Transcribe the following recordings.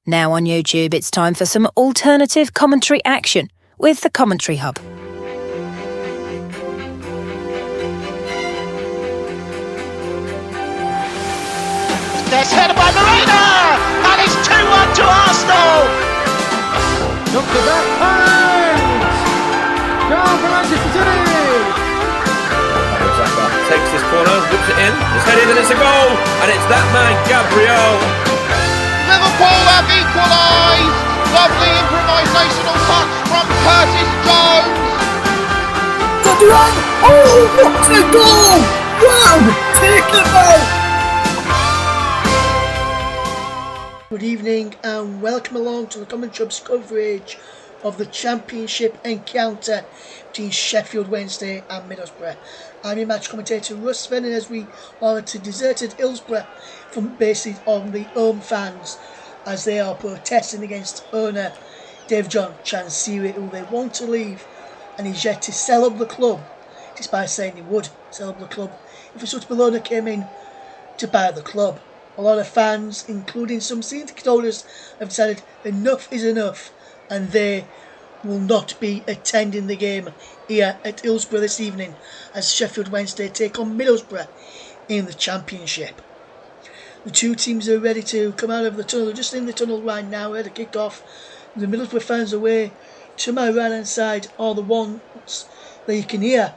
Now on YouTube, it's time for some alternative commentary action with the Commentary Hub. There's headed by Marina, and it's 2-1 to Arsenal. Look at that point! Goal for Manchester City! Takes this corner, whips it in, it's headed and it's a goal, and it's that man, Gabriel. Liverpool have equalised. Lovely improvisational touch from Curtis Jones. Oh, what a goal! Wow, take it out! Good evening and welcome along to the Commentary Hub's coverage of the Championship encounter between Sheffield Wednesday and Middlesbrough. I'm your match commentator Russ Vernon as we are at a deserted Hillsborough from based on the home fans as they are protesting against owner Dave John Chansiri, who they want to leave, and he's yet to sell up the club, despite saying he would sell up the club if a sort of owner came in to buy the club. A lot of fans, including some season ticket holders, have decided enough is enough and they will not be attending the game here at Hillsborough this evening as Sheffield Wednesday take on Middlesbrough in the Championship. The two teams are ready to come out of the tunnel. They're just in the tunnel right now. We're at a kick-off. The Middlesbrough fans away to my right hand side are the ones that you can hear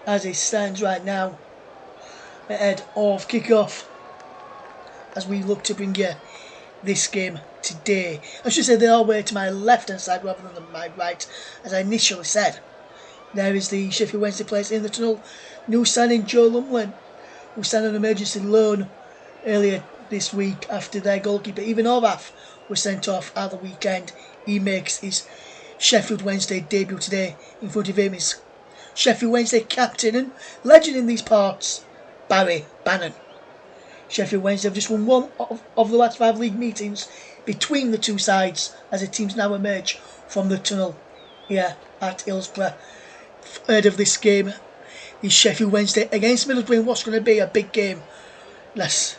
as it stands right now ahead of kick-off as we look to bring you this game today. I should say they are way to my left hand side rather than my right, as I initially said. There is the Sheffield Wednesday players in the tunnel. New signing Joe Lumley, who signed an emergency loan earlier this week after their goalkeeper Ivan Orvath was sent off at the weekend. He makes his Sheffield Wednesday debut today in front of him is Sheffield Wednesday captain and legend in these parts, Barry Bannon. Sheffield Wednesday have just won one of the last 5 league meetings between the two sides as the teams now emerge from the tunnel here at Hillsborough. Third of this game is Sheffield Wednesday against Middlesbrough in what's going to be a big game. That's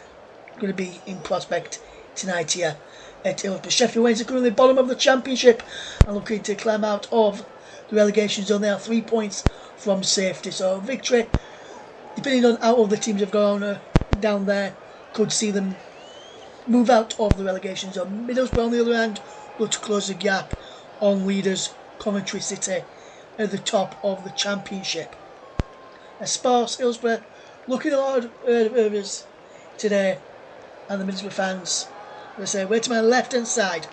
going to be in prospect tonight here at Hillsborough. Sheffield Wednesday currently bottom of the Championship and looking to climb out of the relegation zone. They are 3 points from safety, so victory, depending on how all the teams have gone down there, could see them move out of the relegation zone. Middlesbrough on the other hand look to close the gap on leaders Coventry City at the top of the Championship. A sparse Hillsborough looking a lot of us today, and the Middlesbrough fans, as I say, way to my left hand side,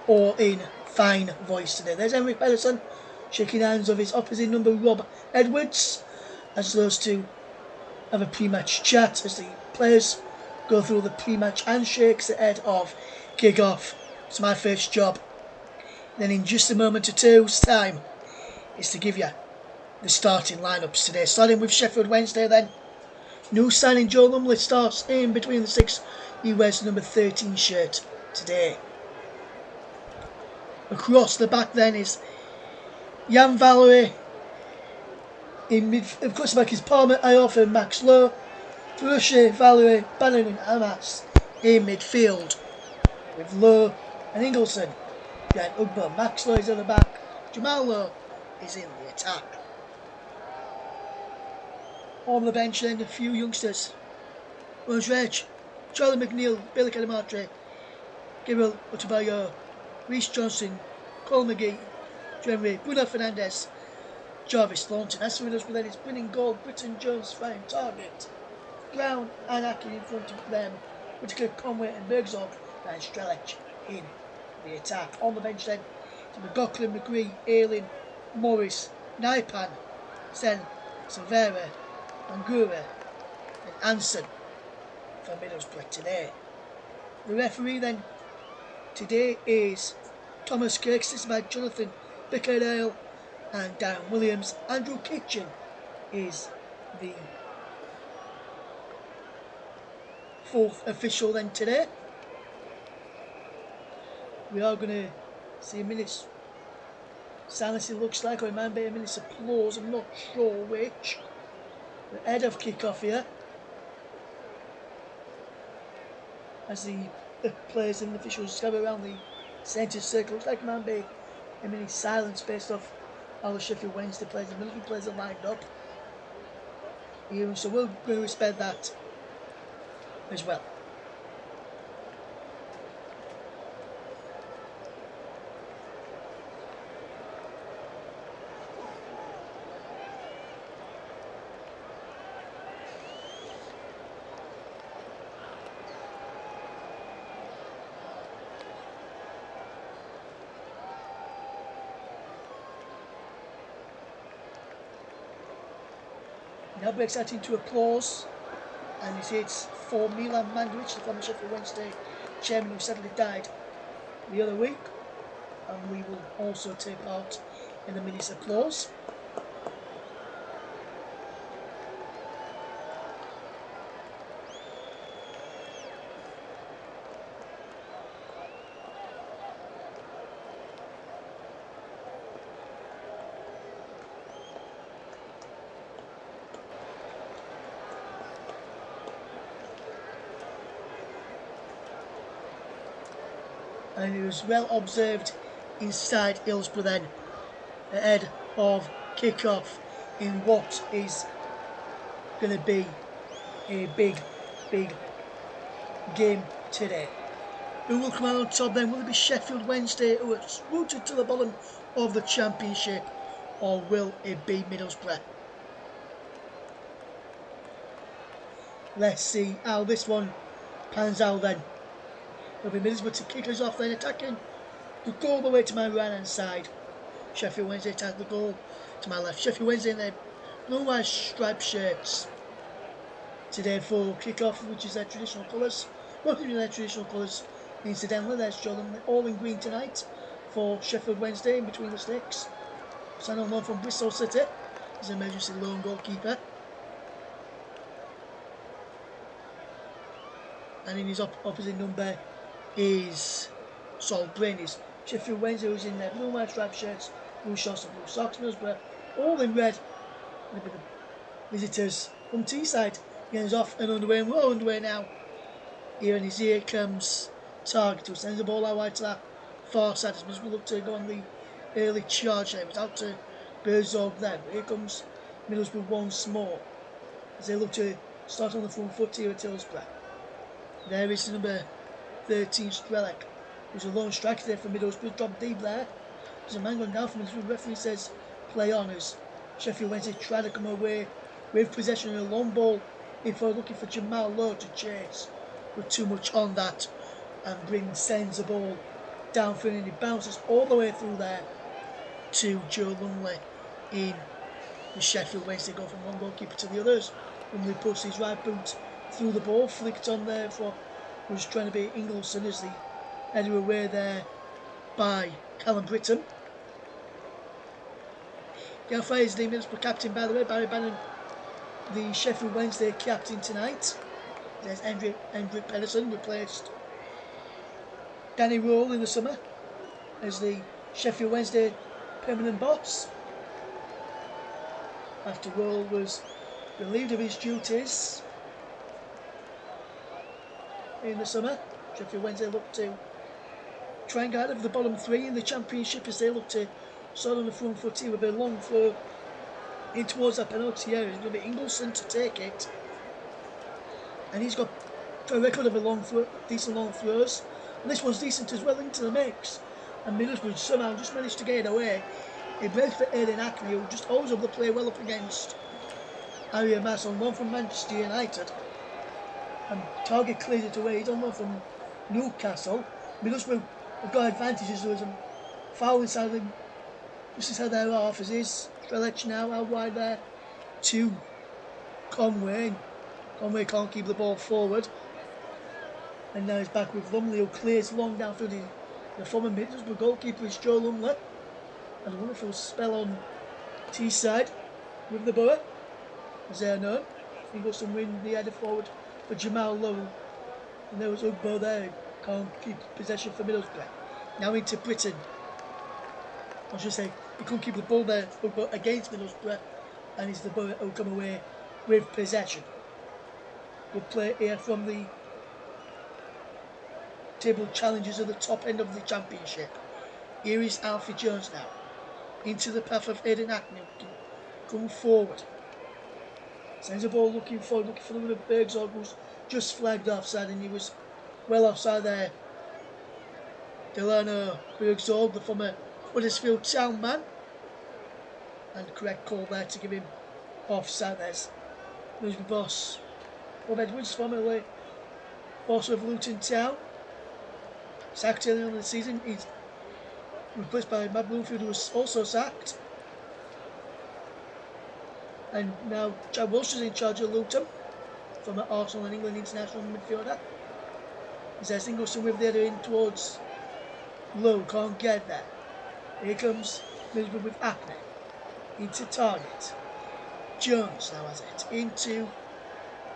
or in fine voice today. There's Henry Pedersen shaking hands of his opposite number Rob Edwards as those two have a pre-match chat as the players go through the pre-match handshakes ahead of kick-off. It's my first job. Then in just a moment or two's time is to give you the starting lineups today. Starting with Sheffield Wednesday then. New signing Joe Lumley starts in between the six. He wears the number 13 shirt today. Across the back then is Jan Valery. In mid, of course, back is Palmer, Ayoff and Max Lowe. Brushe, Valery, Bannon and Hamas in midfield with Lowe and Ingleson behind Ugbo. Max Lowe is on the back. Jamal Lowe is in the attack. On the bench then a few youngsters. Rose Reg, Charlie McNeil, Billy Cadamartre, Gabriel Otabayo, Reece Johnson, Cole McGee, Jeremy, Bruno Fernandes, Jarvis Thornton. As for us, then it's winning goal, Britton Jones flying target. Brown and Akin in front of them, Whittaker, Conway and Bergzorg, and Strelec in the attack. On the bench then, to McLaughlin, McGree, Ayling, Morris, Naipan, Sen, Silvera, Angura and Anson for Middlesbrough today. The referee then today is Thomas Kirk, assisted by Jonathan Bickerdale and Darren Williams. Andrew Kitchen is the fourth official then today. We are going to see a minute's silence, it looks like, or it might be a minute's applause, I'm not sure which. The head of kick-off here as the the players and officials gather around the centre circle. Looks like there might be a mini silence based off how the Sheffield Wednesday players and Middlesbrough players are lined up. So we're going to respect that as well. Now breaks out into applause, and you see it's for Milan Mandaric, the former Sheffield Wednesday chairman who sadly died the other week, and we will also take part in the minute's applause. And it was well observed inside Hillsborough then, ahead of kick-off in what is going to be a big game today. Who will come out on top then? Will it be Sheffield Wednesday, who are rooted to the bottom of the Championship, or will it be Middlesbrough? Let's see how this one pans out then. It'll be Middlesbrough to kick us off then, attacking the goal all the way to my right hand side. Sheffield Wednesday attack the goal to my left. Sheffield Wednesday in their blue and white striped shirts today for kick-off, which is their traditional colours. Welcome to their traditional colours. Incidentally, let's show them all in green tonight for Sheffield Wednesday in between the sticks. Signed on loan from Bristol City as an emergency loan goalkeeper. And in his opposite number is Sol Brainies. Sheffield Wednesday, who's in their blue and white striped shirts, blue shorts and blue socks. Middlesbrough all in red. The visitors from Teesside getting off and underway, and we're all underway now. Here comes Target, who sends the ball out wide to that far side as we look to go on the early charge there. It's out to Berzog then. Here comes Middlesbrough once more as they look to start on the front foot here at Hillsborough. There is number 13 Strelec, who's a lone striker there for Middlesbrough, dropped deep there. There's a man going down from the referee says play on as Sheffield Wednesday try to come away with possession of a long ball if we're looking for Jamal Lowe to chase, but too much on that and sends the ball downfield and it bounces all the way through there to Joe Lumley in the Sheffield Wednesday goal from one goalkeeper to the others. Lumley puts his right boot through the ball, flicked on there for was trying to be Ingleson as the header away there by Callum Britton. Galfrey is the Middlesbrough captain, by the way. Barry Bannon, the Sheffield Wednesday captain tonight. There's Hendrik Pedersen, replaced Danny Roll in the summer as the Sheffield Wednesday permanent boss. After Roll was relieved of his duties in the summer, Sheffield Wednesday look to try and get out of the bottom three in the Championship as they look to start on the front foot here with a long throw in towards that penalty area. It's going to be Ingleson to take it, and he's got a record of decent long throws, and this one's decent as well into the mix, and Middlesbrough somehow just managed to get it away. It breaks for Aidan Ackley, who just holds up the play well up against Harry Mass on loan from Manchester United. And Target clears it away. He's on loan from Newcastle. Middlesbrough have got advantages. There was a foul inside them, just inside their half as is. Strelec now out wide there to Conway. Conway can't keep the ball forward. And now he's back with Lumley, who clears long downfield. The former Middlesbrough goalkeeper is Joe Lumley. And a wonderful spell on Teesside with the Boro, as they are known. Ingleson win the header forward for Jamal Lowe, and there was Ugbo there, can't keep possession for Middlesbrough. Now into Britain. I should say, he couldn't keep the ball there, Ugbo against Middlesbrough, and it's the Boro who come away with possession. Good play here from the table challengers at the top end of the Championship. Here is Alfie Jones now. Into the path of Aidan Hackney. Come forward. Sends the ball looking for the one of Bergzorg, who's just flagged offside, and he was well offside there. Delano Bergzorg, the former Huddersfield Town man. And correct call there to give him offside. There's Middlesbrough boss Bob Edwards, formerly boss of Luton Town. Sacked early on in the season. He's replaced by Matt Bloomfield, who was also sacked. And now Chad Walsh is in charge of Luton, from Arsenal and England international midfielder. There's Ingleson with the header in towards Lowe, can't get there. Here comes Middlesbrough with Hackney. Into target. Jones now has it. Into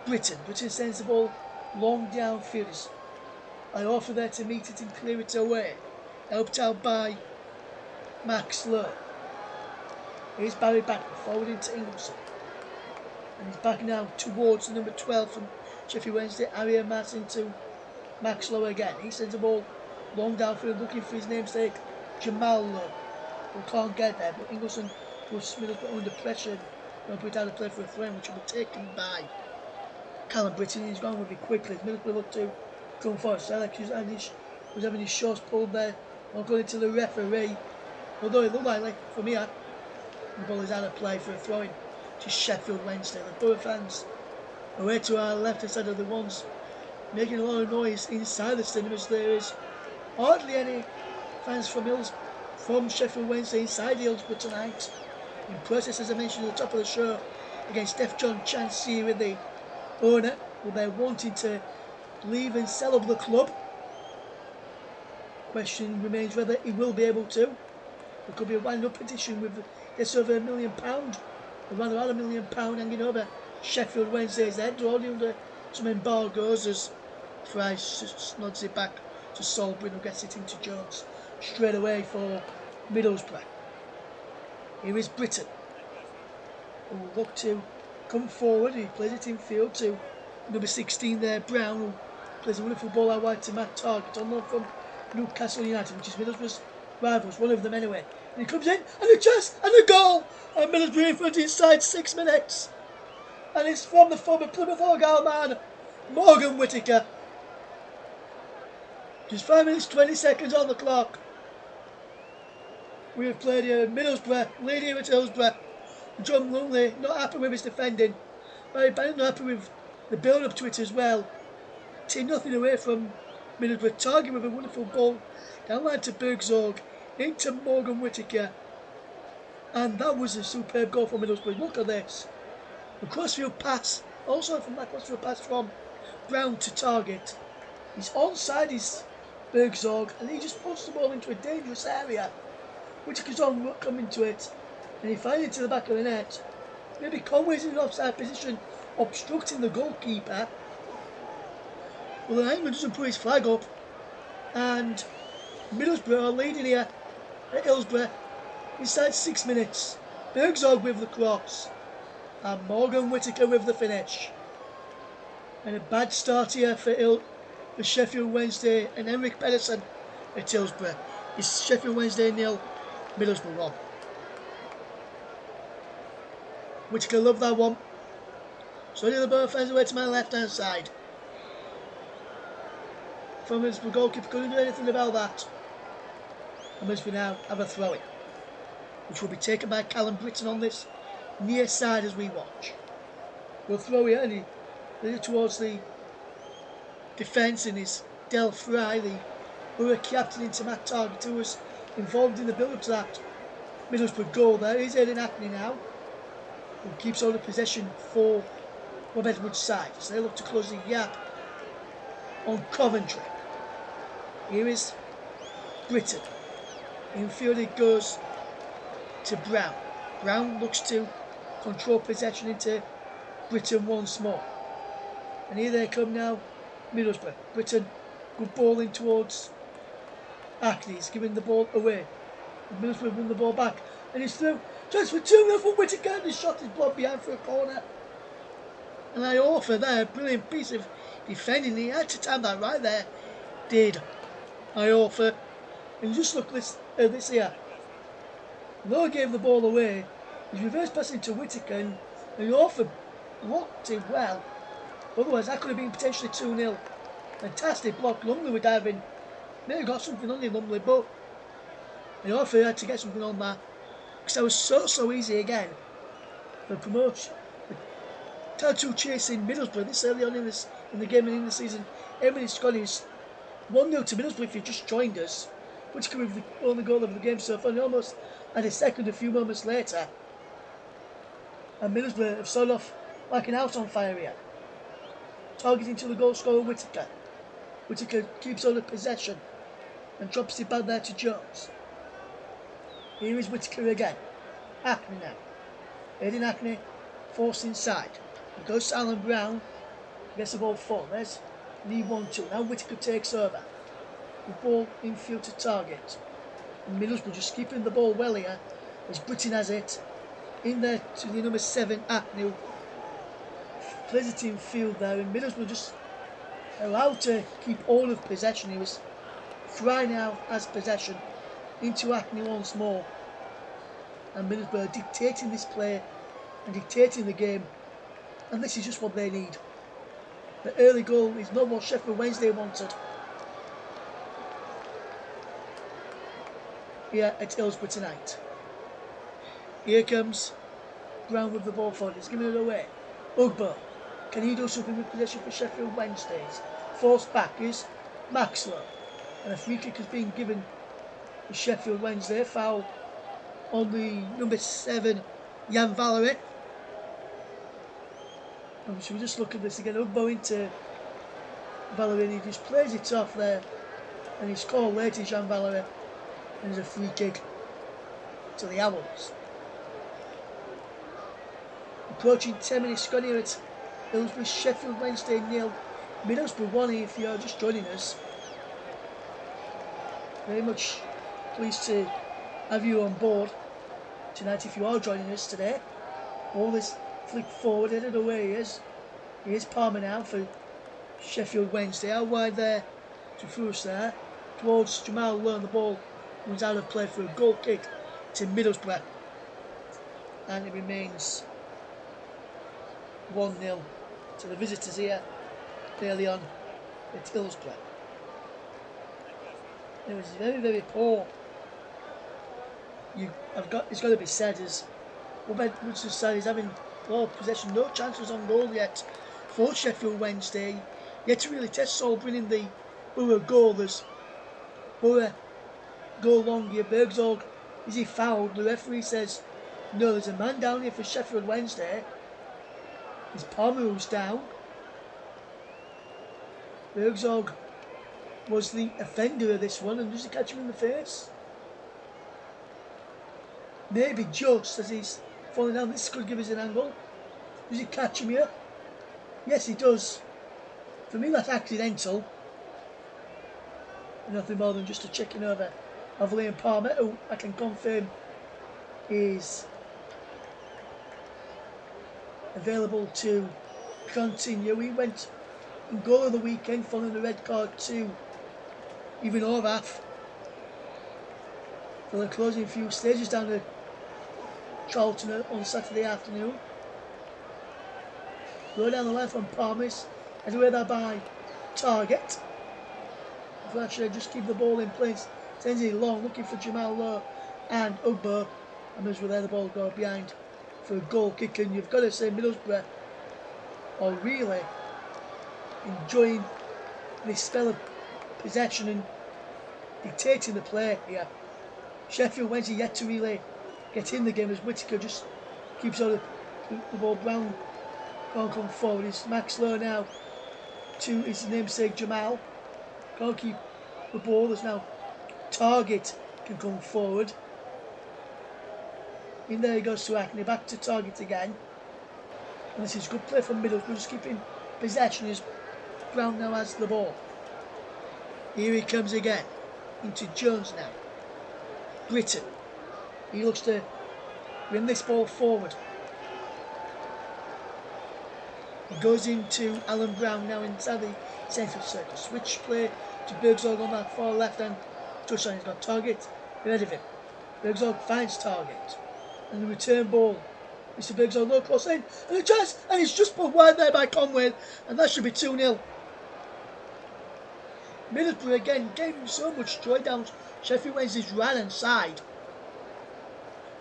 Britton. Britton sends the ball long downfield. I offer there to meet it and clear it away. Helped out by Max Lowe. Here's Barry back forward into Ingleson. And he's back now towards the number 12 from Sheffield Wednesday, Aria Martin, to Max Lowe again. He sends the ball long downfield looking for his namesake, Jamal Lowe. Who can't get there, but Ingleson puts Middlesbrough under pressure and put out a play for a throw, which will be taken by Callum Britton. He's gone with it quickly. Middlesbrough look to come forward. Selleck was having his shorts pulled there, or going to the referee. Although it looked like, from here, the ball is out of play for a throw-in to Sheffield Wednesday. The Boro fans away to our left-hand side of the ones making a lot of noise inside the cinemas. There is hardly any fans from Sheffield Wednesday inside Hillsborough tonight. In process, as I mentioned at the top of the show, against Def John Chansey with the owner, who they're wanting to leave and sell up the club. Question remains whether he will be able to. There could be a wind-up petition with just over £1 million, or rather about £1 million hanging over Sheffield Wednesday's head, already under some embargoes as Price nods it back to Solbrin, who gets it into Jones straight away for Middlesbrough. Here is Britton, who will look to come forward. He plays it in field to number 16 there, Brown, who plays a wonderful ball out wide to Matt Target, on loan from Newcastle United, which is Middlesbrough's rivals, one of them anyway. And he comes in, and a chance, and a goal! And Middlesbrough in front inside 6 minutes. And it's from the former Plymouth Argyle man, Morgan Whittaker. Just 5 minutes 20 seconds on the clock. We have played here Middlesbrough, leading at Hillsborough. John Lumley not happy with his defending. Barry Bannon not happy with the build-up to it as well. Take nothing away from Middlesbrough. Target with a wonderful ball down line to Bergzorg, into Morgan Whittaker. And that was a superb goal for Middlesbrough. Look at this. A crossfield pass, also from that crossfield pass from Brown to Target. He's onside his Bergzorg, and he just puts the ball into a dangerous area. Whittaker's on coming to it, and he finds it to the back of the net. Maybe Conway's in an offside position, obstructing the goalkeeper. Well, the lineman doesn't put his flag up, and Middlesbrough are leading here at Hillsborough inside 6 minutes. Bergzorg with the cross, and Morgan Whittaker with the finish. And a bad start here for Sheffield Wednesday and Henrik Pedersen at Hillsborough. It's Sheffield Wednesday 0, Middlesbrough 1. Whittaker loved that one. So the other Boro fans away to my left hand side. From Middlesbrough goalkeeper couldn't do anything about that. And Middlesbrough now have a throw-in, which will be taken by Callum Britton on this near side as we watch. We'll throw it, and he leads it towards the defence, and is Del Fry, the Boro captain, into Matt Target, who was involved in the build-up to that Middlesbrough goal there. He's Aidan Hackney now, who keeps hold of possession for Bob Edwards' side, so they look to close the gap on Coventry. Here is Britton. Infield it goes to Brown. Brown looks to control possession into Britton once more. And here they come now, Middlesbrough. Britton, good ball in towards Hackney. He's giving the ball away. And Middlesbrough win the ball back. And he's through. Chance for 2-0 for Whittaker. His shot is blocked behind for a corner. And I offer there, brilliant piece of defending. He had to time that right there. Did I offer, and just look this here. Lowe gave the ball away. He's reverse passing to Whittaker, and I offer blocked him well. Otherwise, that could have been potentially 2-0. Fantastic block. Lumley were diving. Maybe got something on him, Lumley, but I offer had to get something on that because that was so easy again. The promotion. Tattoo chasing Middlesbrough this early on in the game and in the season. Emily Scott is 1-0 to Middlesbrough if you've just joined us, which could be the only goal of the game so far. And almost had a second a few moments later. And Middlesbrough have started off like an house on fire here. Targeting to the goal scorer Whittaker. Whittaker keeps on the possession and drops it back there to Jones. Here is Whittaker again. Hackney now. Aidan Hackney forced inside. He goes to Alan Brown. Gets the ball forward. There's lead 1-2. Now Whittaker takes over. The ball infield to target. And Middlesbrough just keeping the ball well here. As Britton has it. In there to the number 7 Hackney. Plays it in field there. And Middlesbrough just allowed to keep all of possession. He was trying out as possession into Hackney once more. And Middlesbrough dictating this play and dictating the game. And this is just what they need. The early goal is not what Sheffield Wednesday wanted. Here at Hillsborough tonight. Here comes Brown with the ball forward. He's giving it away. Ugbo. Can he do something with possession for Sheffield Wednesdays? Forced back is Maxwell. And a free kick has been given to Sheffield Wednesday. Foul on the number 7, Jan Valery. And should we just look at this again? Ugbo into Valery, and he just plays it off there. And he's called late is Jan Valery. And there's a free kick to the Owls. Approaching 10 minutes gone here at Hillsborough. Sheffield Wednesday 0. Middlesbrough 1 if you're just joining us. Very much pleased to have you on board tonight if you are joining us today. All this flick forward, headed away here's Palmer now for Sheffield Wednesday. Out wide there to Fruss there. Towards Jamal Lowe, the ball was out of play for a goal kick to Middlesbrough. And it remains 1-0 to the visitors here early on at Hillsborough. It was very poor. It's got to be said as Woodman's side is having ball possession, no chances on goal yet for Sheffield Wednesday. Yet to really test Solbrin in the Boro goal. There's Boro goal long here. Bergzorg, is he fouled? The referee says no, there's a man down here for Sheffield Wednesday. It's Palmer who's down. Bergzorg was the offender of this one, and does he catch him in the face? Maybe just as he's falling down. This could give us an angle. Does he catch him here? Yes, he does. For me, that's accidental. Nothing more than just a checking over of Liam Palmer, who I can confirm is available to continue. He went in goal of the weekend following the red card to even Horvath for the closing few stages down to Charlton on Saturday afternoon. Go down the line from Palmer's, and away there by Target. Fletcher just keep the ball in place. Sends it long, looking for Jamal Lowe and Ugbo. And as we're there, the ball go behind for a goal kick. And you've got to say Middlesbrough are really enjoying this spell of possession and dictating the play here. Sheffield Wednesday yet to really get in the game as Whittaker just keeps on the ball. Brown can't come forward. It's Max Lowe now to his namesake Jamal. Can't keep the ball. There's now Target can come forward. In there he goes to Hackney. Back to Target again. And this is good play from Middlesbrough. Just keeping possession as Brown now has the ball. Here he comes again. Into Jones now. Britton. He looks to bring this ball forward. He goes into Alan Brown now inside the central circle. Switch play to Bergzorg on that far left hand touchline. He's got target ahead of him. Bergzorg finds target. And the return ball. Mr. Bergzorg low cross in. And a chance! And it's just put wide there by Conway. And that should be 2-0. Middlesbrough again gave so much joy down Sheffield Wednesday's right hand side.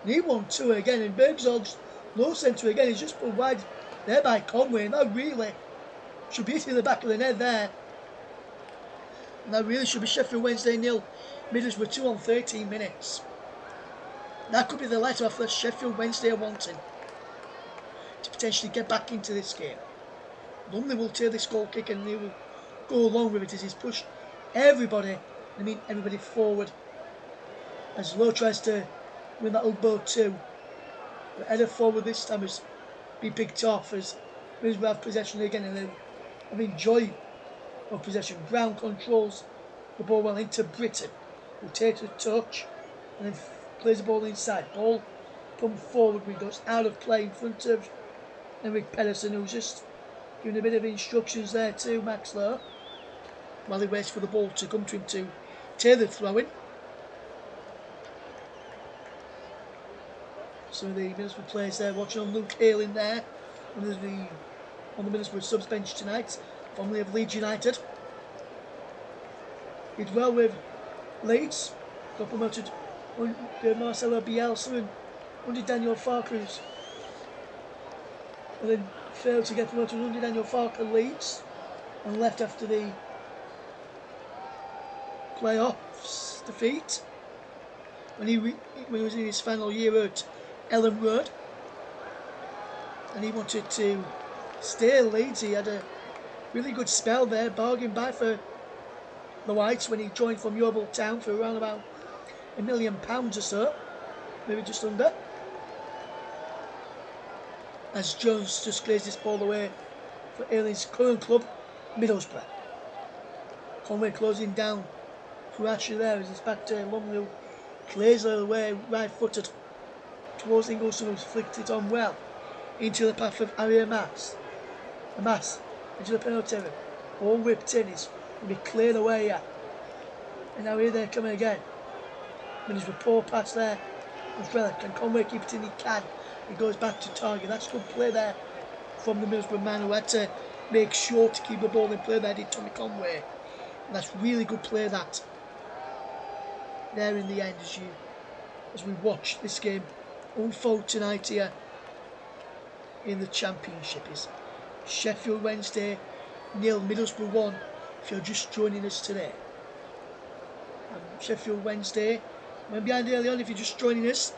And he won 2 again. And Bergzorg's low centre again is just put wide there by Conway. And that really should be hitting the back of the net there. And that really should be Sheffield Wednesday 0. Middlesbrough 2 on 13 minutes. That could be the let off that Sheffield Wednesday are wanting to potentially get back into this game. Lumley will take this goal kick and he will go along with it as he's pushed everybody forward. As Lowe tries to win that elbow too. The header forward this time has been picked off as Middlesbrough have possession again and they have enjoy of possession. Brown controls the ball well into Britton, who takes a touch and then plays the ball inside. Ball pumped forward when it goes out of play in front of Henrik Pedersen, who's just giving a bit of instructions there to Max Lowe while he waits for the ball to come to him to take the throw in. Some of the Middlesbrough players there watching on. Luke Hale in there on the Middlesbrough subs bench tonight, formerly of Leeds United. Did well with Leeds, got promoted under Marcelo Bielsa and under Daniel Farkas, and then failed to get promoted under Daniel Farkas Leeds and left after the playoffs defeat when he was in his final year at Ellen Road, and he wanted to stay at Leeds. He had a really good spell there, bargain buy for the Whites when he joined from Yeovil Town for around about £1 million or so, maybe just under. As Jones just clears this ball away for Ailey's current club, Middlesbrough. Conway closing down for Asher there as it's back to Lumley, who clears it away right footed towards Ingleson, who's flicked it on well into the path of Harry Amass. Amass into the penalty area. All whipped in, it's going to be cleared away here. And now here they're coming again. Middlesbrough poor pass there. Umbrella, can Conway keep it in? He can. It goes back to target. That's good play there from the Middlesbrough man who had to make sure to keep the ball in play there, did Tommy Conway. And that's really good play that there in the end as we watch this game unfold tonight here in the Championship. Is Sheffield Wednesday 0, Middlesbrough 1 if you're just joining us today. Sheffield Wednesday went behind early on if you're just joining us.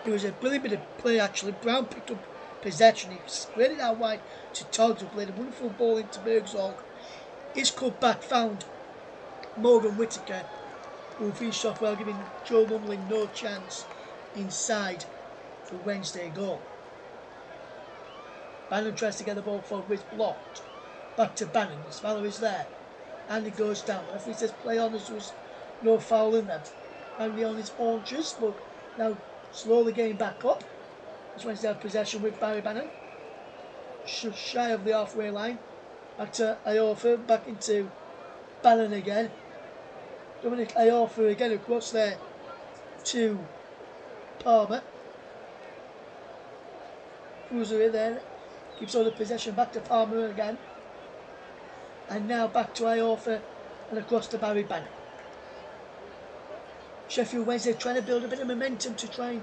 It was a brilliant bit of play actually. Brown picked up possession, he spread it out wide to Toggs, who played a wonderful ball into Bergzorg. His cut back found Morgan Whittaker, who finished off well, giving Joe Lumley no chance inside for Wednesday goal. Bannon tries to get the ball forward, but it's blocked. Back to Bannon, Svallow is there, and it goes down. The referee says play on as there was no foul in that. Only on his haunches, but now slowly getting back up. As Wednesday have possession with Barry Bannon. Shy of the halfway line. Back to Iorfa, back into Bannon again. Dominic Iorfa again across there to Palmer. Cruiser in there, keeps all the possession, back to Palmer again. And now back to Iorfa and across to Barry Bannon. Sheffield Wednesday trying to build a bit of momentum to try and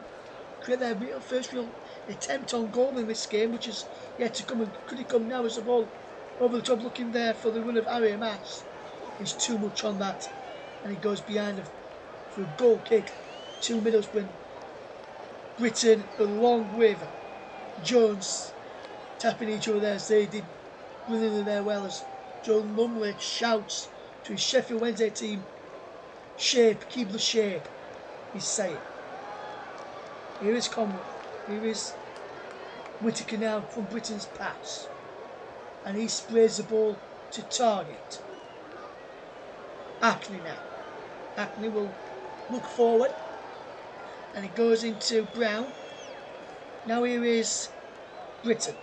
create their first real attempt on goal in this game, which is yet to come. And could it come now as the ball over the top, looking there for the run of Harry Amass? There's too much on that, and he goes behind for a goal kick to Middlesbrough. Britton along with Jones tapping each other there, as they did brilliantly there well, as Joe Lumley shouts to his Sheffield Wednesday team, shape, keep the shape, he's saying. Here is Conway, here is Whittaker now from Britton's pass, and he sprays the ball to target. Hackney now. Hackney will look forward, and it goes into Brown. Now here is Britton.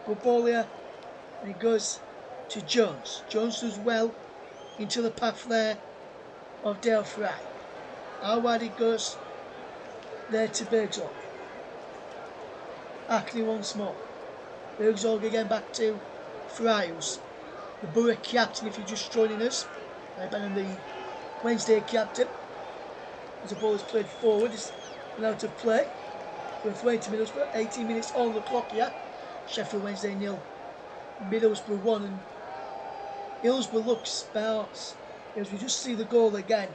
Good ball here, and it goes to Jones. Jones does well into the path there of Dale Fry. How wide it goes there to Bergzorg. Ackley once more. Bergzorg again back to Fryers. The Boro captain, if you're just joining us. Ben, the Wednesday captain. As the ball is played forward, it's been out of play. For a throw into Middlesbrough, 18 minutes on the clock here. Sheffield Wednesday 0, Middlesbrough 1, and Hillsborough looks sparse as we just see the goal again.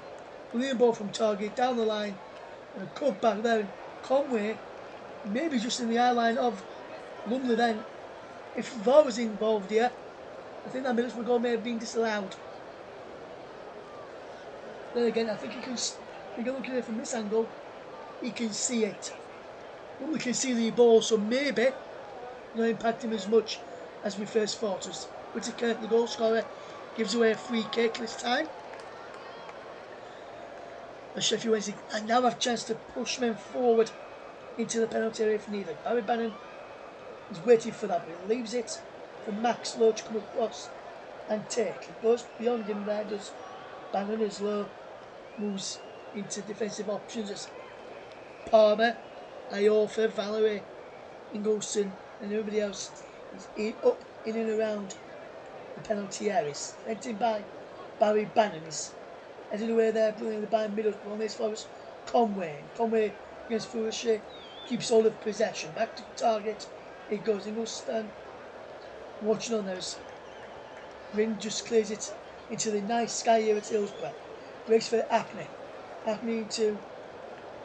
Brilliant ball from target down the line, and a cut back there. And Conway, maybe just in the eye line of Lumley then. If VAR was involved here, I think that Middlesbrough goal may have been disallowed. Then again, I think you can look at it from this angle, you can see it. We can see the ball, so maybe not impact him as much as we first thought. As Whittaker, the goal scorer, gives away a free kick this time. As Sheffield Wednesday and now have a chance to push men forward into the penalty area if needed. Barry Bannon is waiting for that, but he leaves it for Max Lowe to come across and take. It goes beyond him there, does Bannon, as Lowe moves into defensive options as Palmer, Iorfa, Valerie, Ingolson and everybody else is up in and around the penalty areas. Entered by Barry Bannon is headed away there brilliantly by Middlesbrough. On this forest, Conway against Fouché, keeps all of possession. Back to target, it goes. Ingolson watching on those. Ring just clears it into the nice sky here at Hillsborough. Breaks for Acne into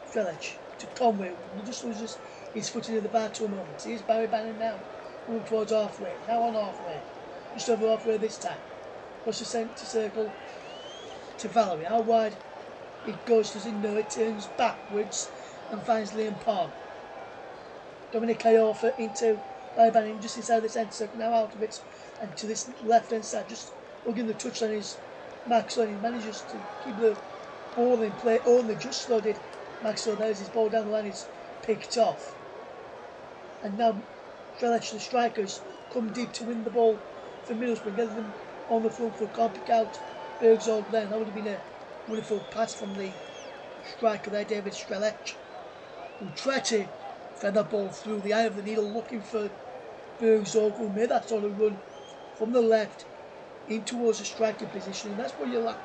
Frelic. To Conway, he just loses his foot into the bar to a moment. Here's Barry Bannon now, moving towards halfway, now on halfway, just over halfway this time. Across the centre circle to Valerie. How wide it goes, does he know? It turns backwards and finds Liam Palmer. Dominic Iorfa into Barry Bannon just inside the centre circle, now out of it, and to this left hand side, just hugging the touchline is Max Lowe. He manages to keep the ball in play, only just loaded. Max Lowe, there's his ball down the line, it's picked off. And now Frelic, the strikers, come deep to win the ball for Middlesbrough, get them on the front foot, can't pick out Bergzorg there. That would have been a wonderful pass from the striker there, David Strelec, who tried to thread that ball through the eye of the needle, looking for Bergzorg, who made that sort of run from the left in towards the striker position. And that's what you like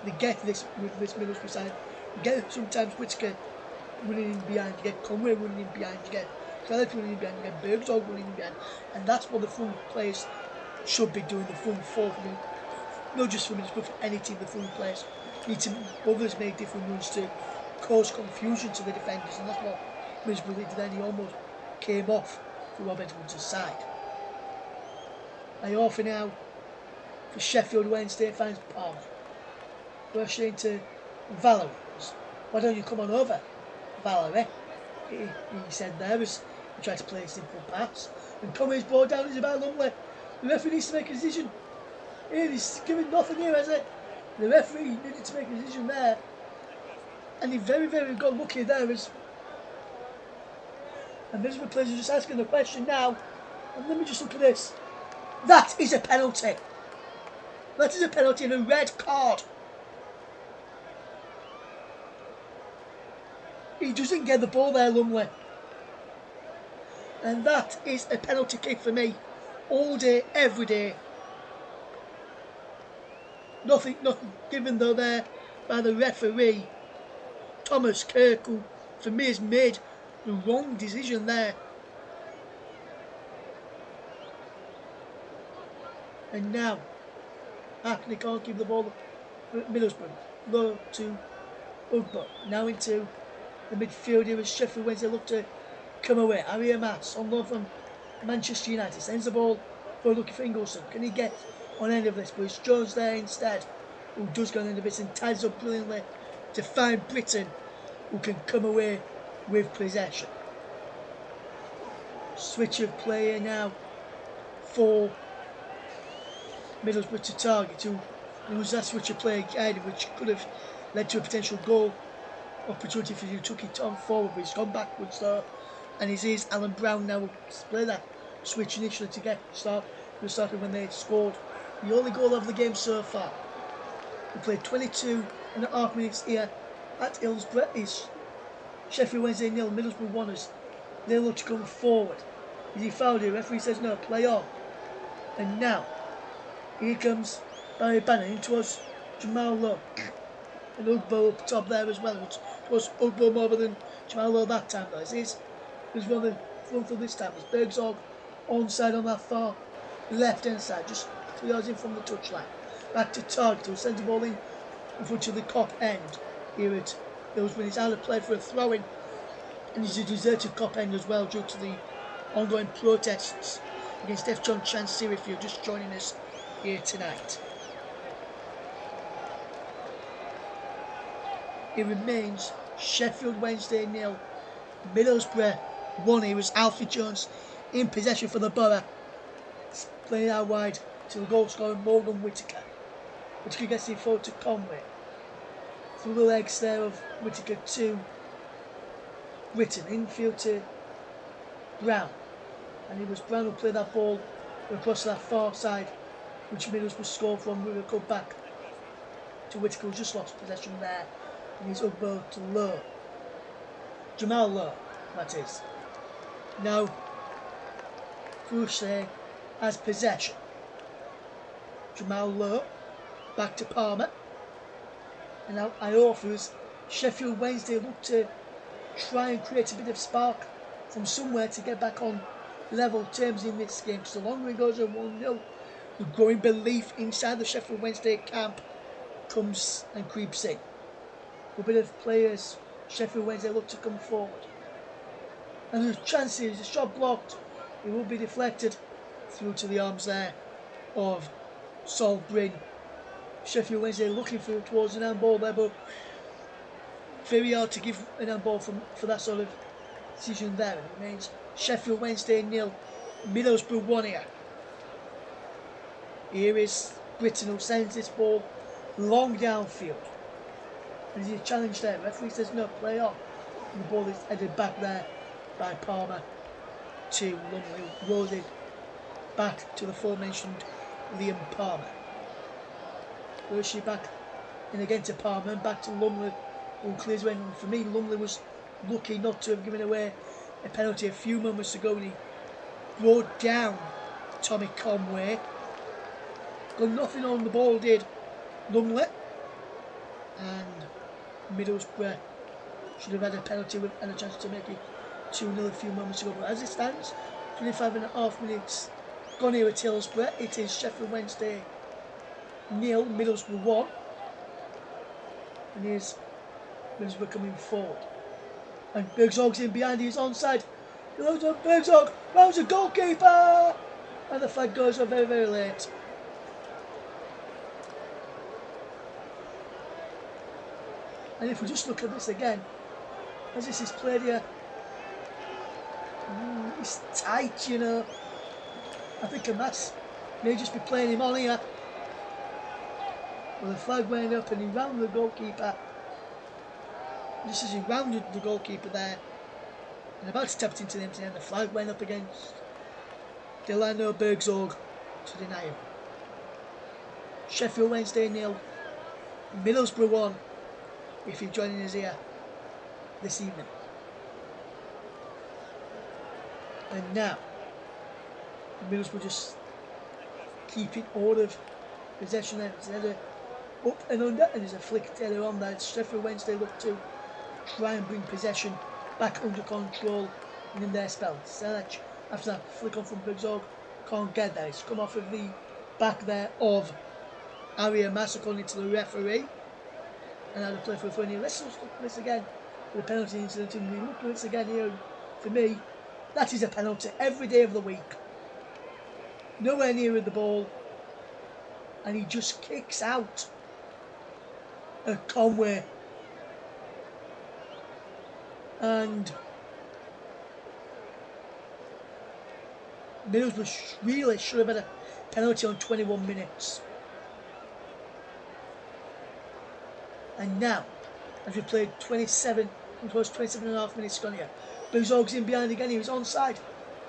to get this with this Middlesbrough side. You get sometimes Whittaker running in behind, you get Conway running in behind, you get Frelic running in behind, you get Bergzorg running in behind, and that's what the front players should be doing, the front four for me. Not just for Middlesbrough, but for any team, the front players need to others make different runs to cause confusion to the defenders, and that's what Middlesbrough did then. He almost came off for Rob Edwards' side. Iorfa now for Sheffield Wednesday finds Palmer. Rushing to Valerie. Why don't you come on over, Valerie? He said there as he tried to play a simple pass. And Conway's ball down is about Lumley. The referee needs to make a decision. He's given nothing here, has it? The referee needed to make a decision there. And he very, very got lucky there. And Middlesbrough players are just asking the question now. And let me just look at this. That is a penalty. That is a penalty and a red card. He doesn't get the ball there, Lumley. And that is a penalty kick for me. All day, every day. Nothing given though there by the referee. Thomas Kirk, who for me has made the wrong decision there. And now, Hackney can't keep the ball at Middlesbrough. Low to Ugbo. Now into the midfield here as Sheffield Wednesday look to come away. Harry Mass on loan from Manchester United. Sends the ball for looking for Ingolson. Can he get on end of this? But it's Jones there instead, who does go on end of it and ties up brilliantly to find Britton, who can come away with possession. Switch of play here now for Middlesbrough to target, who was that switch of play guided, which could have led to a potential goal opportunity for you. Took it on forward, but he's gone backwards though, and it is Alan Brown now will play that switch initially to get started when they scored the only goal of the game so far. We played 22.5 minutes here at Hillsborough. It's Sheffield Wednesday 0, Middlesbrough 1 as they look to come forward. Is he fouled here? Referee says no, play on. And now, here comes Barry Banner in towards Jamal Lowe. And Ugbo up top there as well. It was Ugbo more than Jamal Lowe that time, though. There's one of the front for this time. It's Bergzorg onside on that far left hand side, just 3 yards in from the touchline. Back to Target, who sends the ball in front of the Kop end. Here it was when he's out of play for a throw-in, and he's a deserted Kop end as well due to the ongoing protests against F. John Chansiri, if you're just joining us here tonight. It remains Sheffield Wednesday 0, Middlesbrough 1. Here was Alfie Jones in possession for the Boro. It's playing out wide to the goal scorer Morgan Whittaker. Whittaker gets it forward to Conway. Through the legs there of Whittaker to Britton. Infield to Brown. And it was Brown who played that ball across that far side, which Middlesbrough scored from. We will go back to Whittaker, who just lost possession there. And he's up to Lowe. Jamal Lowe, that is. Now, Crochet has possession. Jamal Lowe, back to Palmer. And now I offers Sheffield Wednesday look to try and create a bit of spark from somewhere to get back on level terms in this game. So the longer it goes at 1-0, the growing belief inside the Sheffield Wednesday camp comes and creeps in. A bit of players, Sheffield Wednesday look to come forward. And there's chances, a shot blocked, it will be deflected through to the arms there of Sol Bryn. Sheffield Wednesday looking towards an handball there, but very hard to give an handball for that sort of decision there. It remains Sheffield Wednesday 0, Middlesbrough 1 here. Here is Britton who sends this ball long downfield. And there's a challenge there. Referee says no, play on. And the ball is headed back there by Palmer to Lumley, who rolls it back to the aforementioned Liam Palmer. Hershey back in again to Palmer and back to Lumley, who clears away. And for me, Lumley was lucky not to have given away a penalty a few moments ago, and he brought down Tommy Conway. Got nothing on the ball, did Lumley. And Middlesbrough should have had a penalty and a chance to make it 2-0 a few moments ago. But as it stands, 25.5 minutes gone here at Hillsborough. It is Sheffield Wednesday 0, Middlesbrough 1. And here's Middlesbrough coming forward. And Bergzorg's in behind, he's onside. He loads up Bergzorg, rounds the goalkeeper! And the flag goes on very, very late. And if we just look at this again, as this is played here, it's tight, you know. I think Amas may just be playing him on here. Well, the flag went up and he rounded the goalkeeper. Just as he rounded the goalkeeper there, and about to tap it into the empty end, the flag went up against Delano Bergzorg to deny him. Sheffield Wednesday 0, Middlesbrough 1. If you're joining us here this evening. And now, Middlesbrough just keeping all of possession there. It's header up and under, and there's a flick header on there. Sheffield Wednesday look to try and bring possession back under control and in their spell. Selec, after that flick on from Bergzorg, can't get there. It's come off of the back there of Aria Mass, according to the referee. And now the play for a throw here. Let's look at this again. The penalty incident, and we look at this again here. For me, that is a penalty every day of the week. Nowhere near the ball, and he just kicks out at Conway. And Middlesbrough really should have had a penalty on 21 minutes. And now, as we played 27 and a half minutes gone here, Bergzorg's in behind again. He was onside.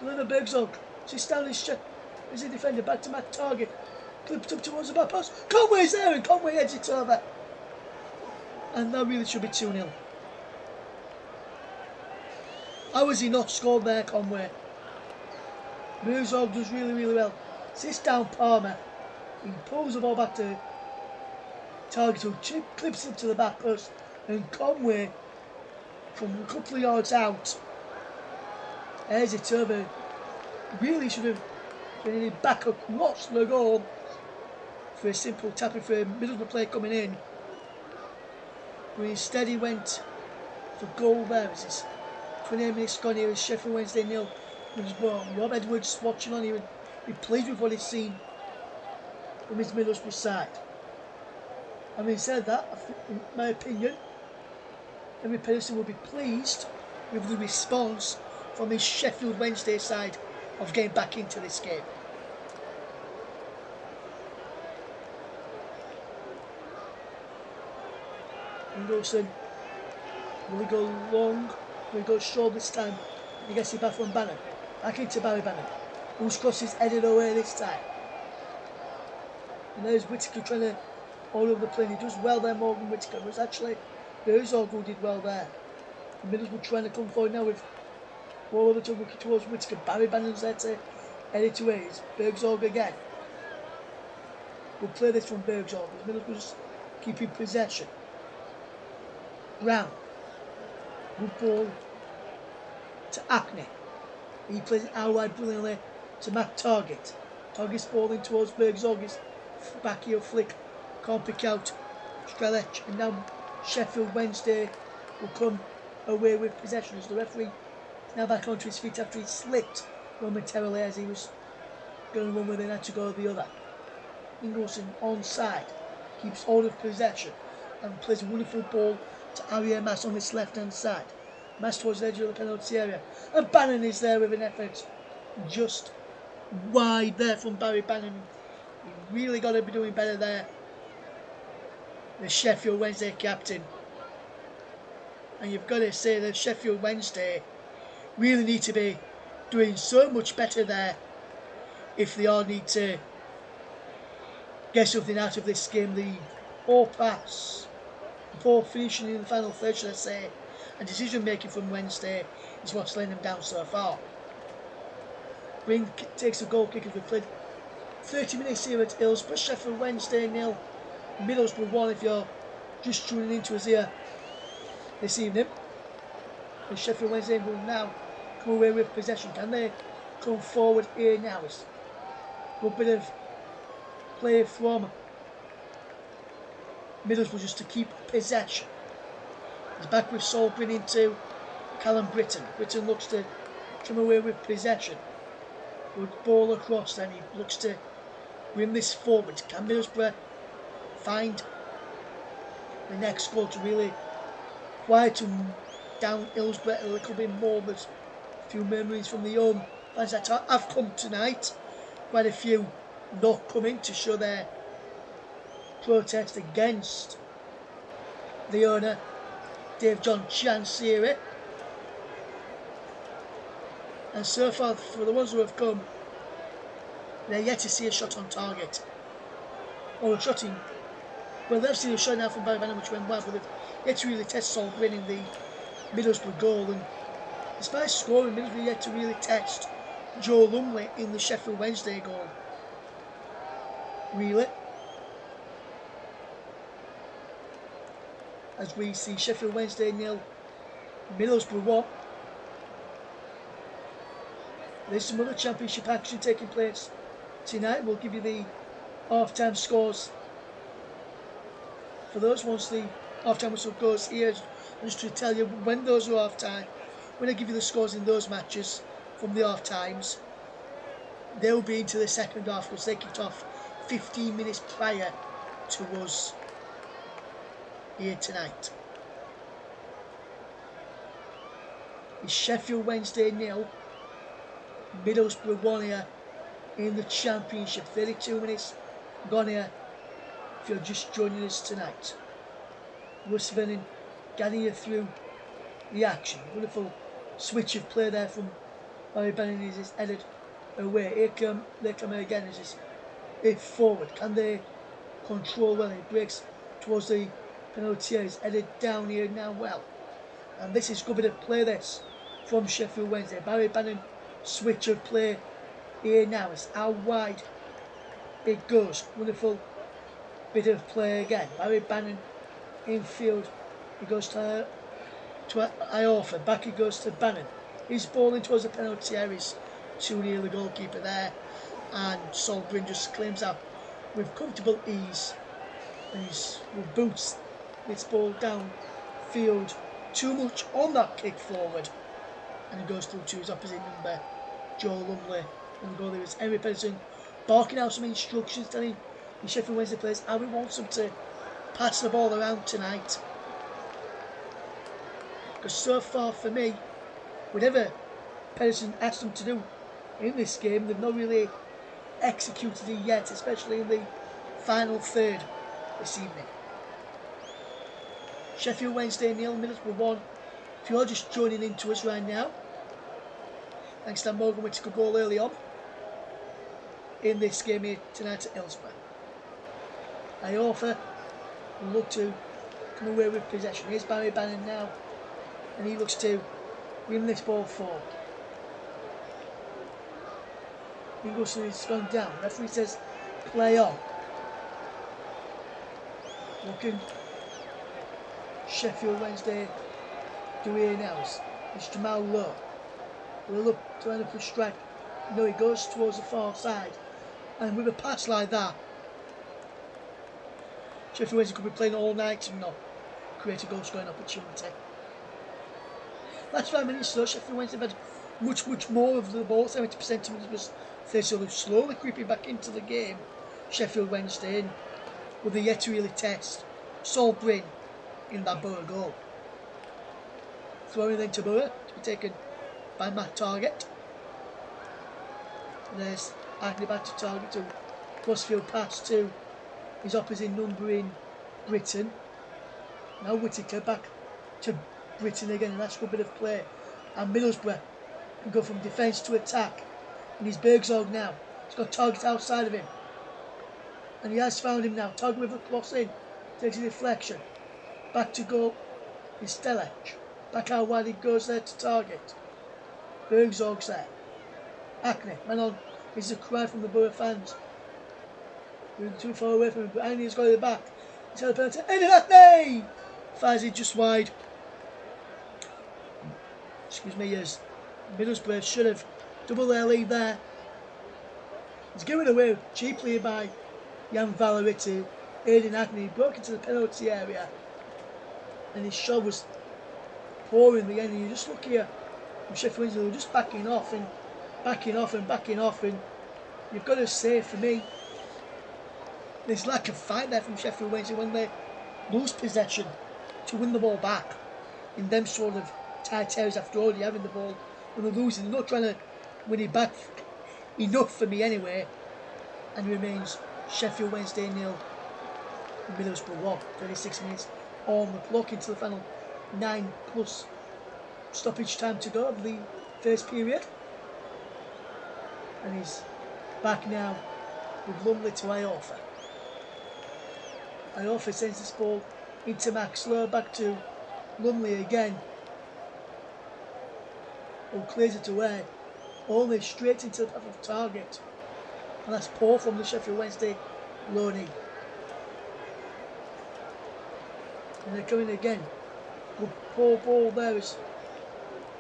Delano Bergzorg. So he's down his a defender back to Matt Target. Clipped up towards the back post. Conway's there and Conway heads it over. And that really should be 2-0. How has he not scored there, Conway? Middlesbrough does really well. Sits down Palmer. He pulls the ball back to target, who clips it to the back post. And Conway, from a couple of yards out, heads it over. Really should have been in back across the goal for a simple tapping for a Middlesbrough player coming in. But instead he went for goal there. As it's 28 minutes gone here, as Sheffield Wednesday 0. Rob Edwards watching on here, be pleased with what he's seen from his Middlesbrough side. Having said that, in my opinion, every person will be pleased with the response from his Sheffield Wednesday side of getting back into this game. Ingolson, will he go long? Will he go short this time? He gets it back from Bannon. Back into Barry Bannon, whose cross is headed away this time. And there's Whittaker trying to all over the plane. He does well there, Morgan Whittaker. It was actually Herzog who did well there. The Middlesbrough trying to come forward now with all over to looking towards Whittaker. Barry Bannon's there to head it away. It's Bergzorg again. We'll play this from Bergzorg. Middlesbrough just keeping possession. Brown. Good ball to Acne. He plays it out wide brilliantly to Matt Target. Target's ball in towards Bergzorg's back heel flick. Can't pick out Strelec. And now Sheffield Wednesday will come away with possession as the referee is now back onto his feet after he slipped momentarily as he was going one way and had to go the other. Ingolson onside, keeps hold of possession and plays a wonderful ball to Ariel Mas on this left hand side. Mas towards the edge of the penalty area, and Bannon is there with an effort just wide there from Barry Bannon. He really got to be doing better there, the Sheffield Wednesday captain. And you've got to say that Sheffield Wednesday really need to be doing so much better there if they all need to get something out of this game. The ball pass before finishing in the final third, should I say, and decision making from Wednesday is what's laying them down so far. Green takes a goal kick as we played 30 minutes here at Hillsborough. Sheffield Wednesday 0, Middlesbrough 1 if you're just tuning into us here this evening. And Sheffield Wednesday will now come away with possession. Can they come forward here now? It's a good bit of play from Middlesbrough just to keep possession. He's back with Solgren into Callum Britton. Britton looks to come away with possession. Good ball across, then he looks to bring this forward. Can Middlesbrough find the next goal to really quieten down Hillsborough a little bit more? There's a few memories from the home fans that have come tonight. Quite a few not coming to show their protest against the owner, Dave John Chansiri. And so far, for the ones who have come, they're yet to see a shot on target. Or a shot in. Well, they've seen a shot now from Barry Bannon which went wide, but they've yet to really test Solgren in the Middlesbrough goal. And despite scoring, Middlesbrough yet to really test Joe Lumley in the Sheffield Wednesday goal. Really. As we see Sheffield Wednesday 0, Middlesbrough 1. There's some other championship action taking place tonight. We'll give you the half-time scores for those once the half-time whistle goes here. Just to tell you when those are half-time, when I give you the scores in those matches from the half-times, they'll be into the second half because they kicked off 15 minutes prior to us here tonight. It's Sheffield Wednesday 0, Middlesbrough 1 here in the Championship. 32 minutes gone here if you're just joining us tonight. Russ Vernon getting you through the action. Wonderful switch of play there from Barry Bannon as it's headed away. Here come again as it's it forward. Can they control well? It breaks towards the penalty area. It's headed down here now well. And this is good bit of play this from Sheffield Wednesday. Barry Bannon switch of play here now. It's out wide it goes. Wonderful bit of play again. Barry Bannon infield. He goes to Iorfa. Back he goes to Bannon. He's bowling towards the penalty areas. Too near the goalkeeper there. And Solbrin just claims out with comfortable ease. And he's with boots this ball down field. Too much on that kick forward. And he goes through to his opposite number, Joe Lumley. And the goal there is Henry Pedersen barking out some instructions, telling the Sheffield Wednesday players how he wants them to pass the ball around tonight. Because so far for me, whatever Pedersen asked them to do in this game, they've not really executed it yet, especially in the final third this evening. Sheffield Wednesday 0, Middlesbrough 1. If you're just joining into us right now, thanks to Morgan with a good goal early on in this game here tonight at Hillsborough. Iorfa will look to come away with possession. Here's Barry Bannon now, and he looks to win this ball forward. He goes to, it's gone down. The referee says play on. Looking Sheffield Wednesday do here now. It's Jamal Lowe. Will look to line up a strike. No, he goes towards the far side. And with a pass like that, Sheffield Wednesday could be playing all night and not create a goal scoring opportunity. Last 5 minutes though, Sheffield Wednesday have had much more of the ball. 70% of it was slowly creeping back into the game. Sheffield Wednesday in with the yet to really test Solbrin in that Boro goal. Throwing then to Boro to be taken by Matt Target. And there's Agnew back to Target to crossfield pass to his opposite number in Britain. Now Whittaker back to Britain again, and that's a good bit of play. And Middlesbrough can go from defence to attack. And he's Bergzog now. He's got Target outside of him. And he has found him now. Target with a cross in. Takes a deflection. Back to goal is Stelech. Back out wide he goes there to Target. Bergzog's there. Agnew, man on. This is a cry from the Boro fans. Moving too far away from him, but Agnew's got it back. He's had a penalty. Agnew! Fires it just wide. Excuse me, yes. Middlesbrough should have doubled their lead there. He's given away cheaply by Jan Valerie to Aidan Agnew. He broke into the penalty area. And his shot was pouring the end. And you just look here from Sheffield Wednesday, they're just backing off and backing off. And you've got to say, for me, there's lack of fight there from Sheffield Wednesday when they lose possession to win the ball back in them sort of tight areas after already having the ball. When they're losing, they're not trying to win it back enough for me anyway. And it remains Sheffield Wednesday 0, Middlesbrough 1. 36 minutes on the clock into the final 9+ stoppage time to go of the first period. And he's back now with Lumley to Iorfa. Iorfa sends this ball into Max Lowe, back to Lumley again. Who clears it away, only straight into the path of Target. And that's poor from the Sheffield Wednesday loanee. And they're coming again. Good poor ball there as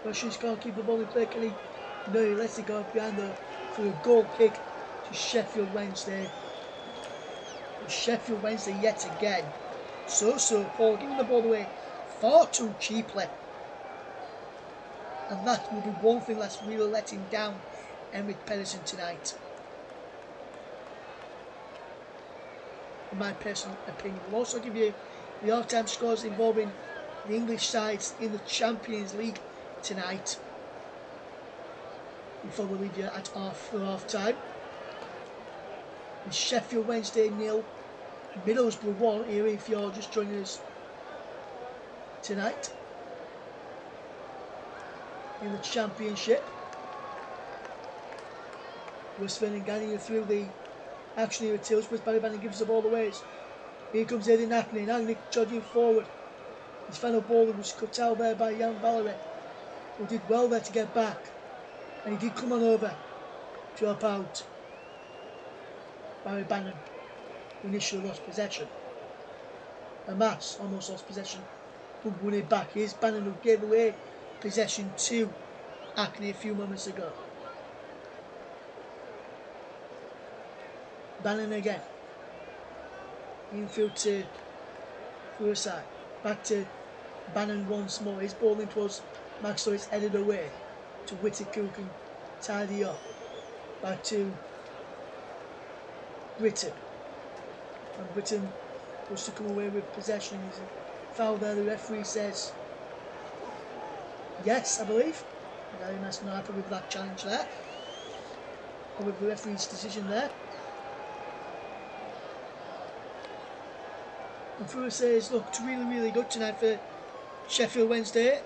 Russians can't keep the ball in play. Can he? No, he lets it go behind there for a goal kick to Sheffield Wednesday. And Sheffield Wednesday yet again. So poor, giving the ball away far too cheaply. And that will be one thing that's really letting down Henry Pedersen tonight. In my personal opinion. We'll also give you the half-time scores involving the English sides in the Champions League tonight. Before we leave you at half-time. Sheffield Wednesday 0, Middlesbrough 1 here if you're just joining us tonight in the Championship. Russ Vernon guiding you through the action here at Hillsborough. Barry Bannon gives the ball away. Here comes Eddie Nackney. Nackney charging forward. His final ball was cut out there by Jan Valerie, who did well there to get back. And he did come on over to help out Barry Bannon, who initially lost possession. And Mass almost lost possession, but won it back. Here's Bannon, who gave away possession to Hackney a few moments ago. Bannon again. Infield to Riverside. Back to Bannon once more. His ball in towards Max, so it's headed away to Whittaker, who can tidy up. Back to Britton. And Britton was to come away with possession. There's a foul there. The referee says yes, I believe. Gary Mass not happy with that challenge there, or with the referee's decision there. And Fuller says, looked really, really good tonight for Sheffield Wednesday.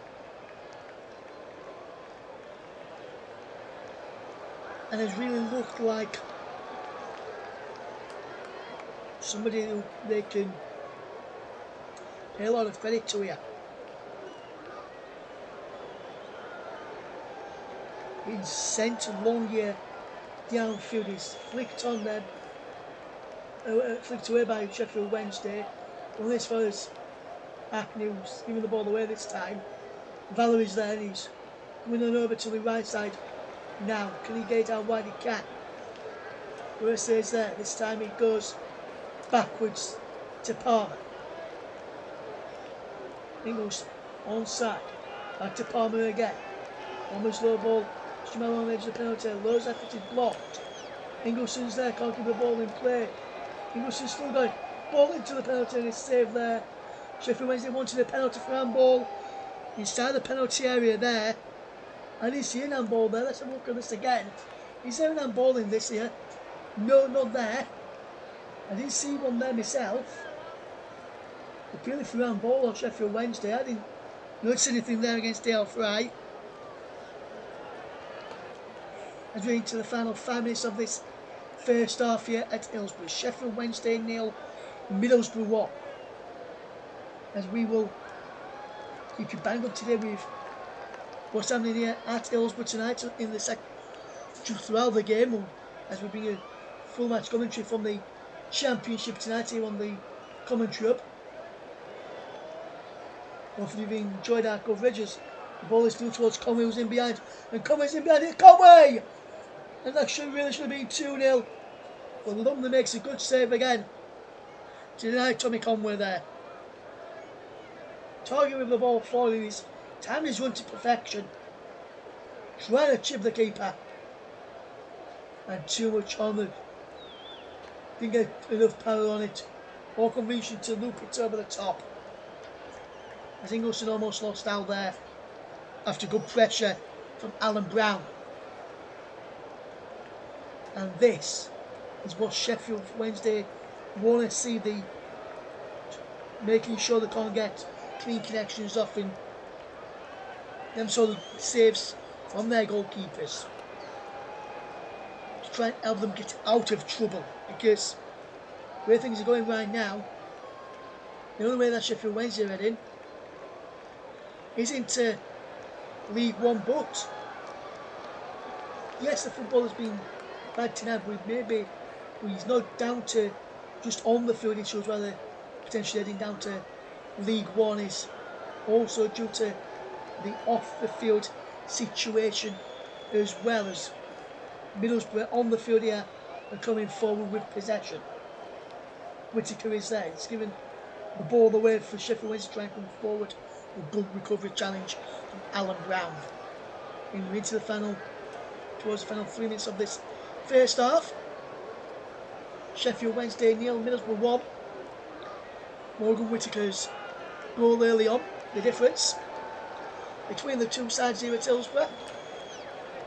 And has really looked like somebody who they can pay a lot of credit to here. He's sent long here downfield. He's flicked on there, flicked away by Sheffield Wednesday. Well, as far as Hackney, who's giving the ball away this time. Valerie's there and he's coming on over to the right side now. Can he get it out wide? He can. Riverside's there. This time it goes backwards to Palmer. Ingles onside. Back to Palmer again. Palmer's low ball. Jamal on the edge of the penalty. Low's effort is blocked. Ingleson's there. Can't keep the ball in play. Ingleson's still going. Ball into the penalty and it's saved there. Sheffield Wednesday wanted a penalty for handball inside the penalty area there. I didn't see an handball there. Let's have a look at this again. Is there an handball in this here? No, not there. I didn't see one there myself. Appealing for handball on Sheffield Wednesday. I didn't notice anything there against Dale Fry. As we're into the final 5 minutes of this first half here at Hillsborough. Sheffield Wednesday 0, Middlesbrough 1. As we will keep you bang up today with what's happening here at Hillsborough tonight in the throughout the game, as we bring a full match commentary from the Championship tonight here on the commentary hub. Hopefully you've enjoyed our coverage as the ball is through towards Conway, who's in behind, and Conway's in behind it. Conway! And that really should have been 2-0. But Lumley makes a good save again to deny Tommy Conway there. Target with the ball falling, his time is run to perfection. Trying to chip the keeper. And too much on the. Didn't get enough power on it. Or conviction to loop it over the top. As Ingleson almost lost out there after good pressure from Alan Brown. And this is what Sheffield Wednesday want to see, the making sure they can't get clean connections off in them sort of saves from their goalkeepers to try and help them get out of trouble, because the way things are going right now, the only way that Sheffield Wednesday are heading is into League One. But yes, the football has been bad tonight, but maybe he's not down to just on the field issues, rather potentially heading down to League One is also due to the off the field situation, as well as Middlesbrough on the field here are coming forward with possession. Whittaker is there. It's given the ball away for Sheffield Wednesday to try and come forward. A good recovery challenge from Alan Brown. And we're into the final, towards the final 3 minutes of this first half. Sheffield Wednesday 0, Middlesbrough 1. Morgan Whittaker's goal early on, the difference between the two sides here at Hillsborough,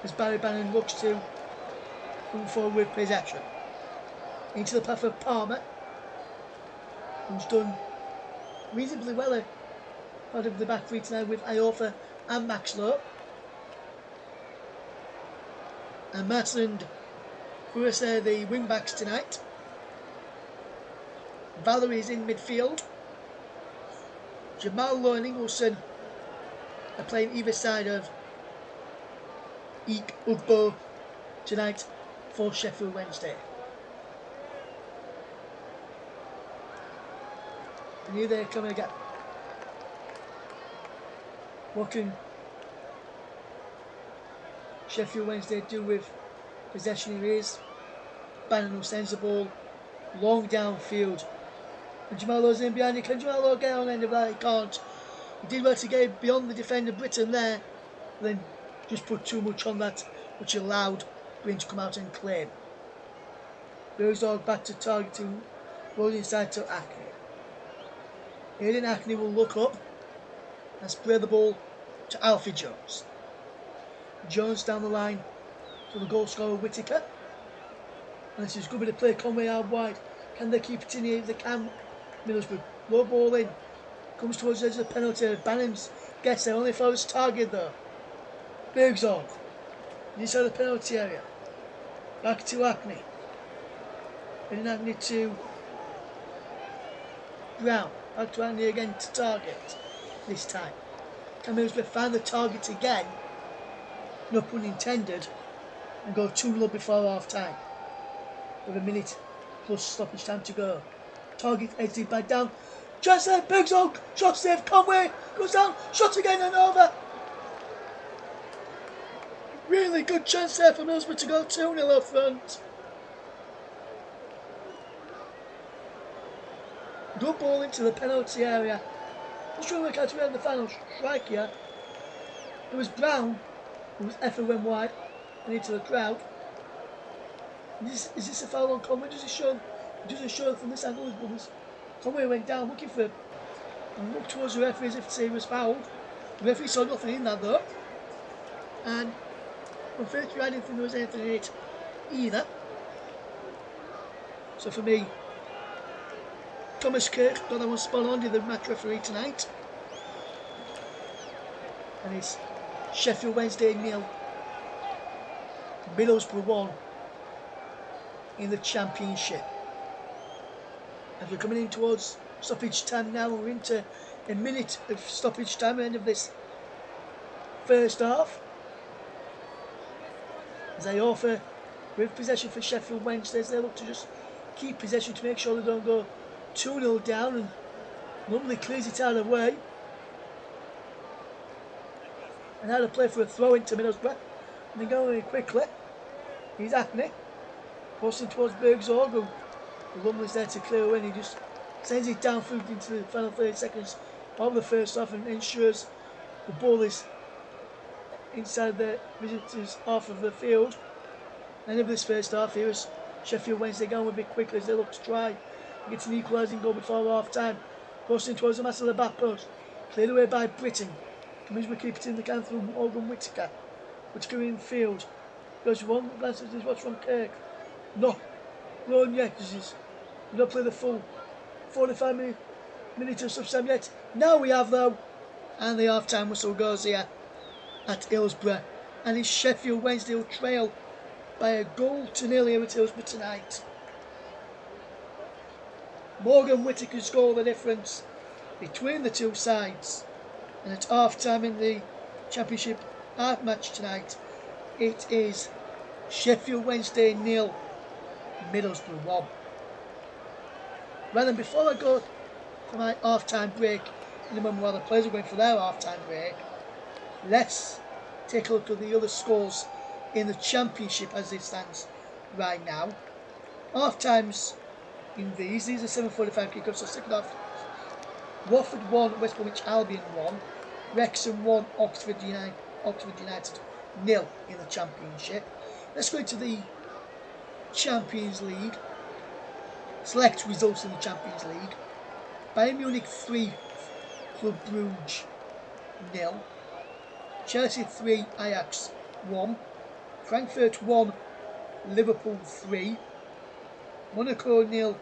as Barry Bannon looks to move forward with possession. Into the path of Palmer, who's done reasonably well out of the back three tonight with Iorfa and Maxlow. And Matt and Russ are the wing backs tonight. Valerie is in midfield. Jamal Lowe and Ingleson are playing either side of Ugbo tonight for Sheffield Wednesday. And here they're coming again. What can Sheffield Wednesday do with possession? Here is Bannon who sends the ball long downfield. And Jamal Lowe's in behind it. Can Jamal Lowe get on the end of that? He can't. He did well to get beyond the defender Britton there. Then just put too much on that, which allowed Green to come out and claim. Herzog back to targeting, rolling inside to Acne. Aiden Acne will look up and spray the ball to Alfie Jones. Jones down the line to the goal scorer Whittaker. And this is good with the play. Conway out wide. Can they keep it in here? They can. Middlesbrough. Low ball in. Comes towards the edge of the penalty. Bannons gets there. Only for his target though. Bergson. Inside the penalty area. Back to Acne. And Acne to Brown. Back to Acne again to target. This time. Can Middlesbrough find the target again? No pun intended. And go 2-0 before half time. With a minute plus stoppage time to go. Target exited by down. Chance there, Bergson. Shot save, Conway. Goes down. Shot again and over. Really good chance there for Middlesbrough to go 2-0 up front. Good ball into the penalty area. Just trying to work out who had the final strike here. It was Brown, who was effort went wide and into the crowd. Is this a foul on Conway? Does it show from this angle? Conway went down looking for and looked towards the referee as if to say he was fouled. The referee saw nothing in that though. And unfortunately I didn't think there was anything in it either. So for me, Thomas Kirk got that one spot on, did the match referee tonight. And it's Sheffield Wednesday 0, Middlesbrough 1 in the Championship. As we're coming in towards stoppage time now, we're into a minute of stoppage time at the end of this first half. As they offer with possession for Sheffield Wednesday, as they look to just keep possession to make sure they don't go 2-0 down, and normally clears it out of the way. And now to play for a throw into Middlesbrough. And they go in quickly. He's Acne. Posting towards Bergzorg, who Lumley's there to clear away, and he just sends it down through into the final 30 seconds of the first half and ensures the ball is inside the visitors' half of the field. End of this first half, here is Sheffield Wednesday going a bit quickly as they look to try and get an equalising goal before half time. Posting towards the mass of the back post, cleared away by Britton. Middlesbrough keep it in the can through Morgan Whittaker. Whittaker in field. Goes one glance at his watch from Kirk. Not blown yet, because he's not played the full 45 minutes of subs time yet. Now we have though, and the half time whistle goes here at Hillsborough, and it's Sheffield Wednesday will trail by a goal to 0 here at Hillsborough tonight. Morgan Whittaker scored the difference between the two sides, and at half time in the Championship half match tonight, it is Sheffield Wednesday 0, Middlesbrough 1. Right then, before I go for my half-time break, in the moment while the players are going for their half-time break, let's take a look at the other scores in the Championship as it stands right now. Half-times in these are 7:45 kickoffs, so second half. Watford 1, West Bromwich Albion 1, Wrexham 1, Oxford United 0 in the Championship. Let's go into the Champions League. Select results in the Champions League. Bayern Munich 3, Club Brugge 0. Chelsea 3, Ajax 1. Frankfurt 1, Liverpool 3. Monaco 0,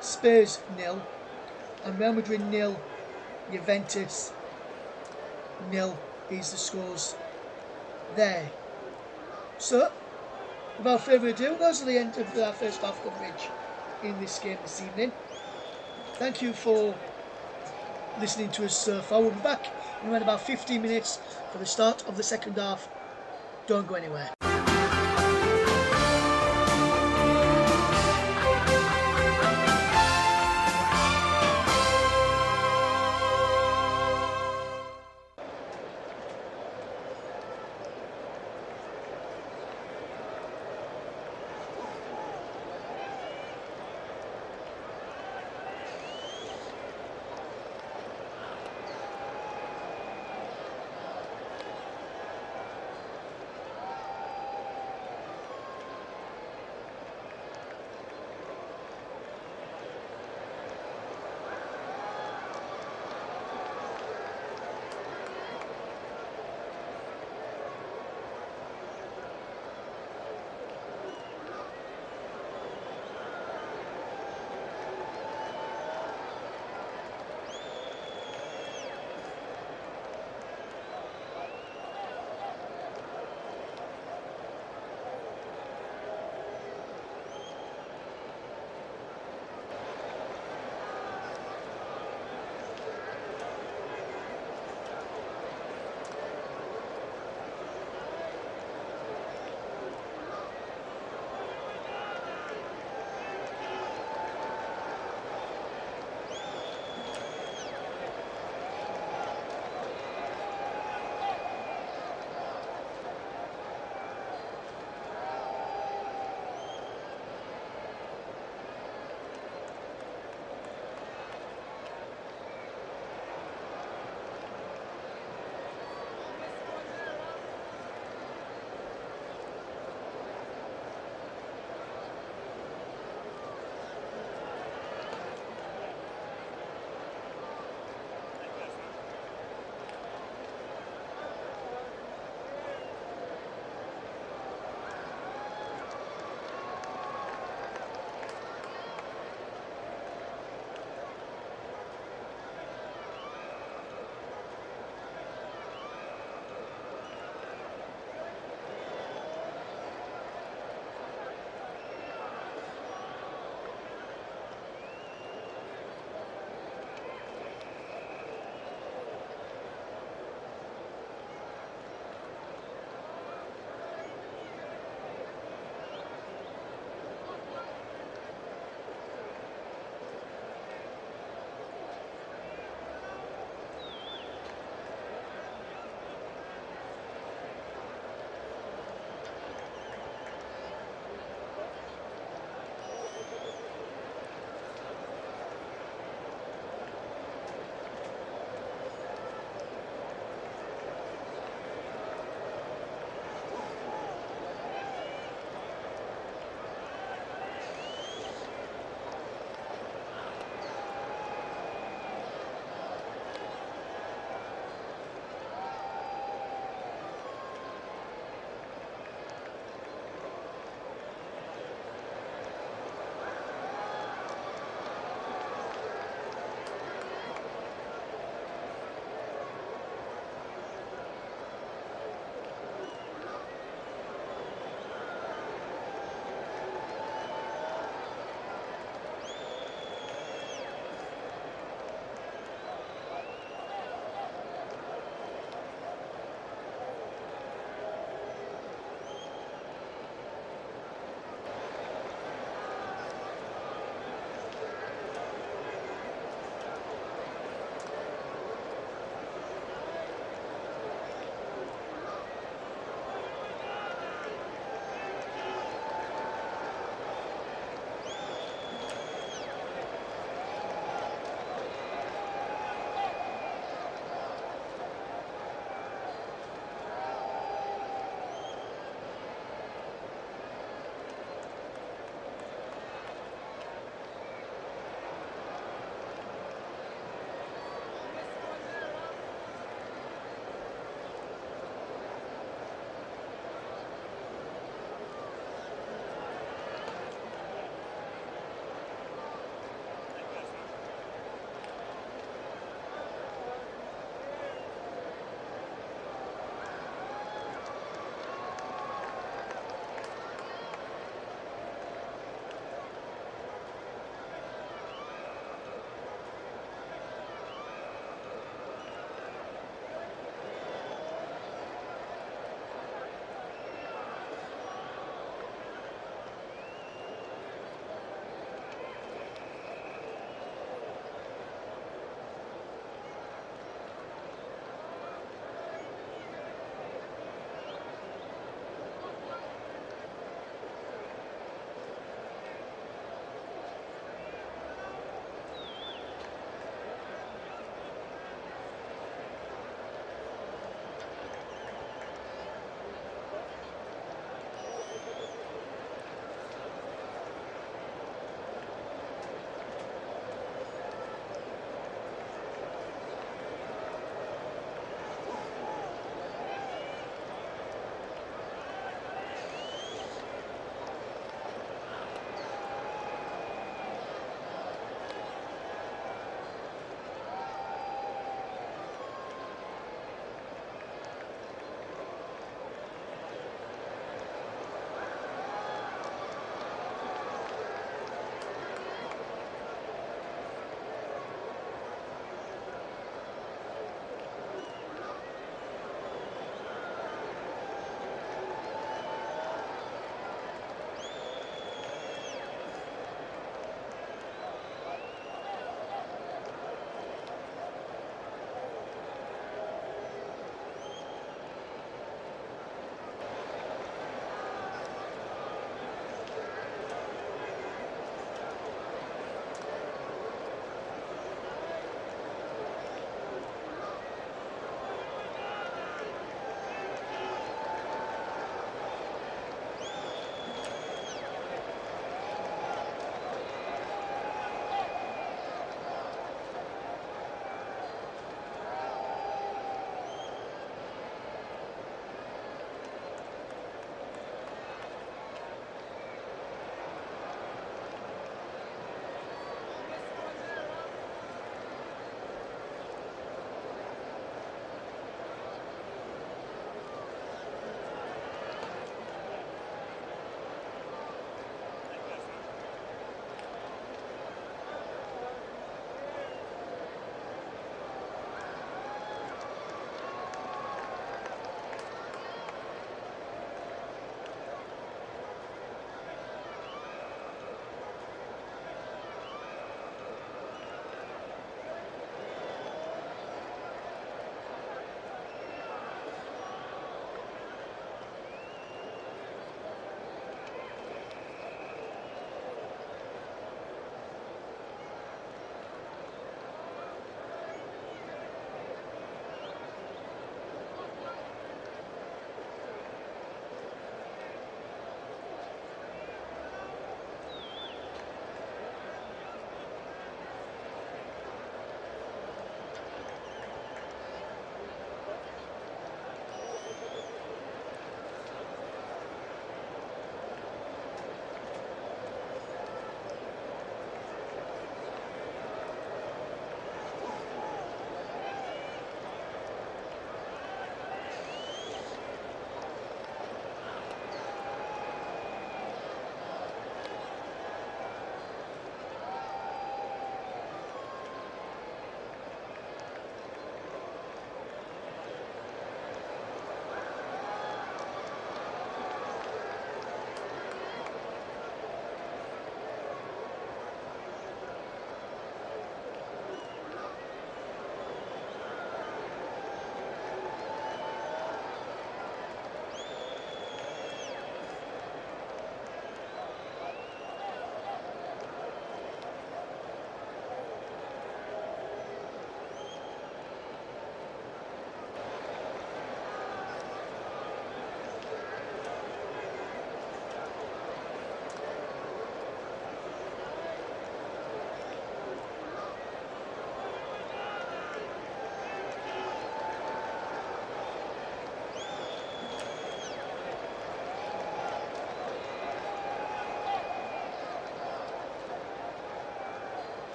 Spurs 0. And Real Madrid 0, Juventus 0 is the scores there. So, without further ado, those are the end of our first half coverage in this game this evening. Thank you for listening to us so far. We'll be back in around about 15 minutes for the start of the second half. Don't go anywhere.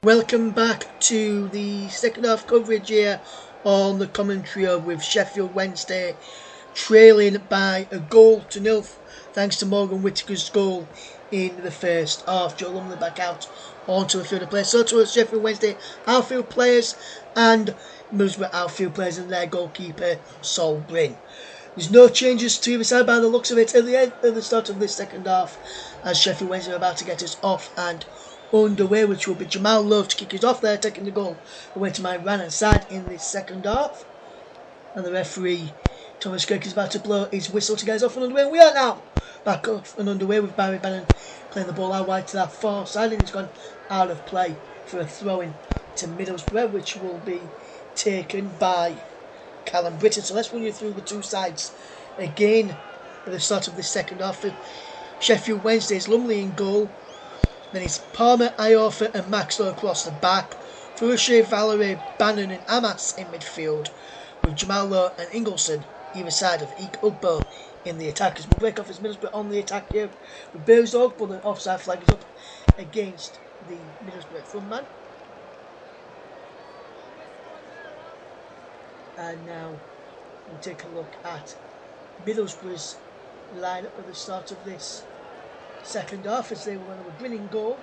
Welcome back to the second half coverage here on the commentary with Sheffield Wednesday trailing by a goal to nil thanks to Morgan Whittaker's goal in the first half. Joe Lumley back out onto the field of play. So to Sheffield Wednesday outfield players and Middlesbrough outfield players and their goalkeeper Sol Bryn. There's no changes to Riverside by the looks of it at the start of this second half, as Sheffield Wednesday are about to get us off and underway, which will be Jamal Love to kick us off there, taking the goal away to my right hand side in this second half. And the referee, Thomas Kirk, is about to blow his whistle to get us off and underway. And we are now back off and underway with Barry Bannon playing the ball out wide to that far side, and it's gone out of play for a throw-in to Middlesbrough, which will be taken by Callum Britton. So let's run you through the two sides again at the start of the second half. Sheffield Wednesday's Lumley in goal. Then it's Palmer, Iorfa and Maxwell across the back. Fouché, Valerie, Bannon and Amas in midfield, with Jamal Lowe and Ingleson either side of Ugbo in the attackers. We'll break off as Middlesbrough on the attack here with Bearsdorf, but the offside flag is up against the Middlesbrough frontman. And now we'll take a look at Middlesbrough's lineup at the start of this second half, as they were on a winning goal.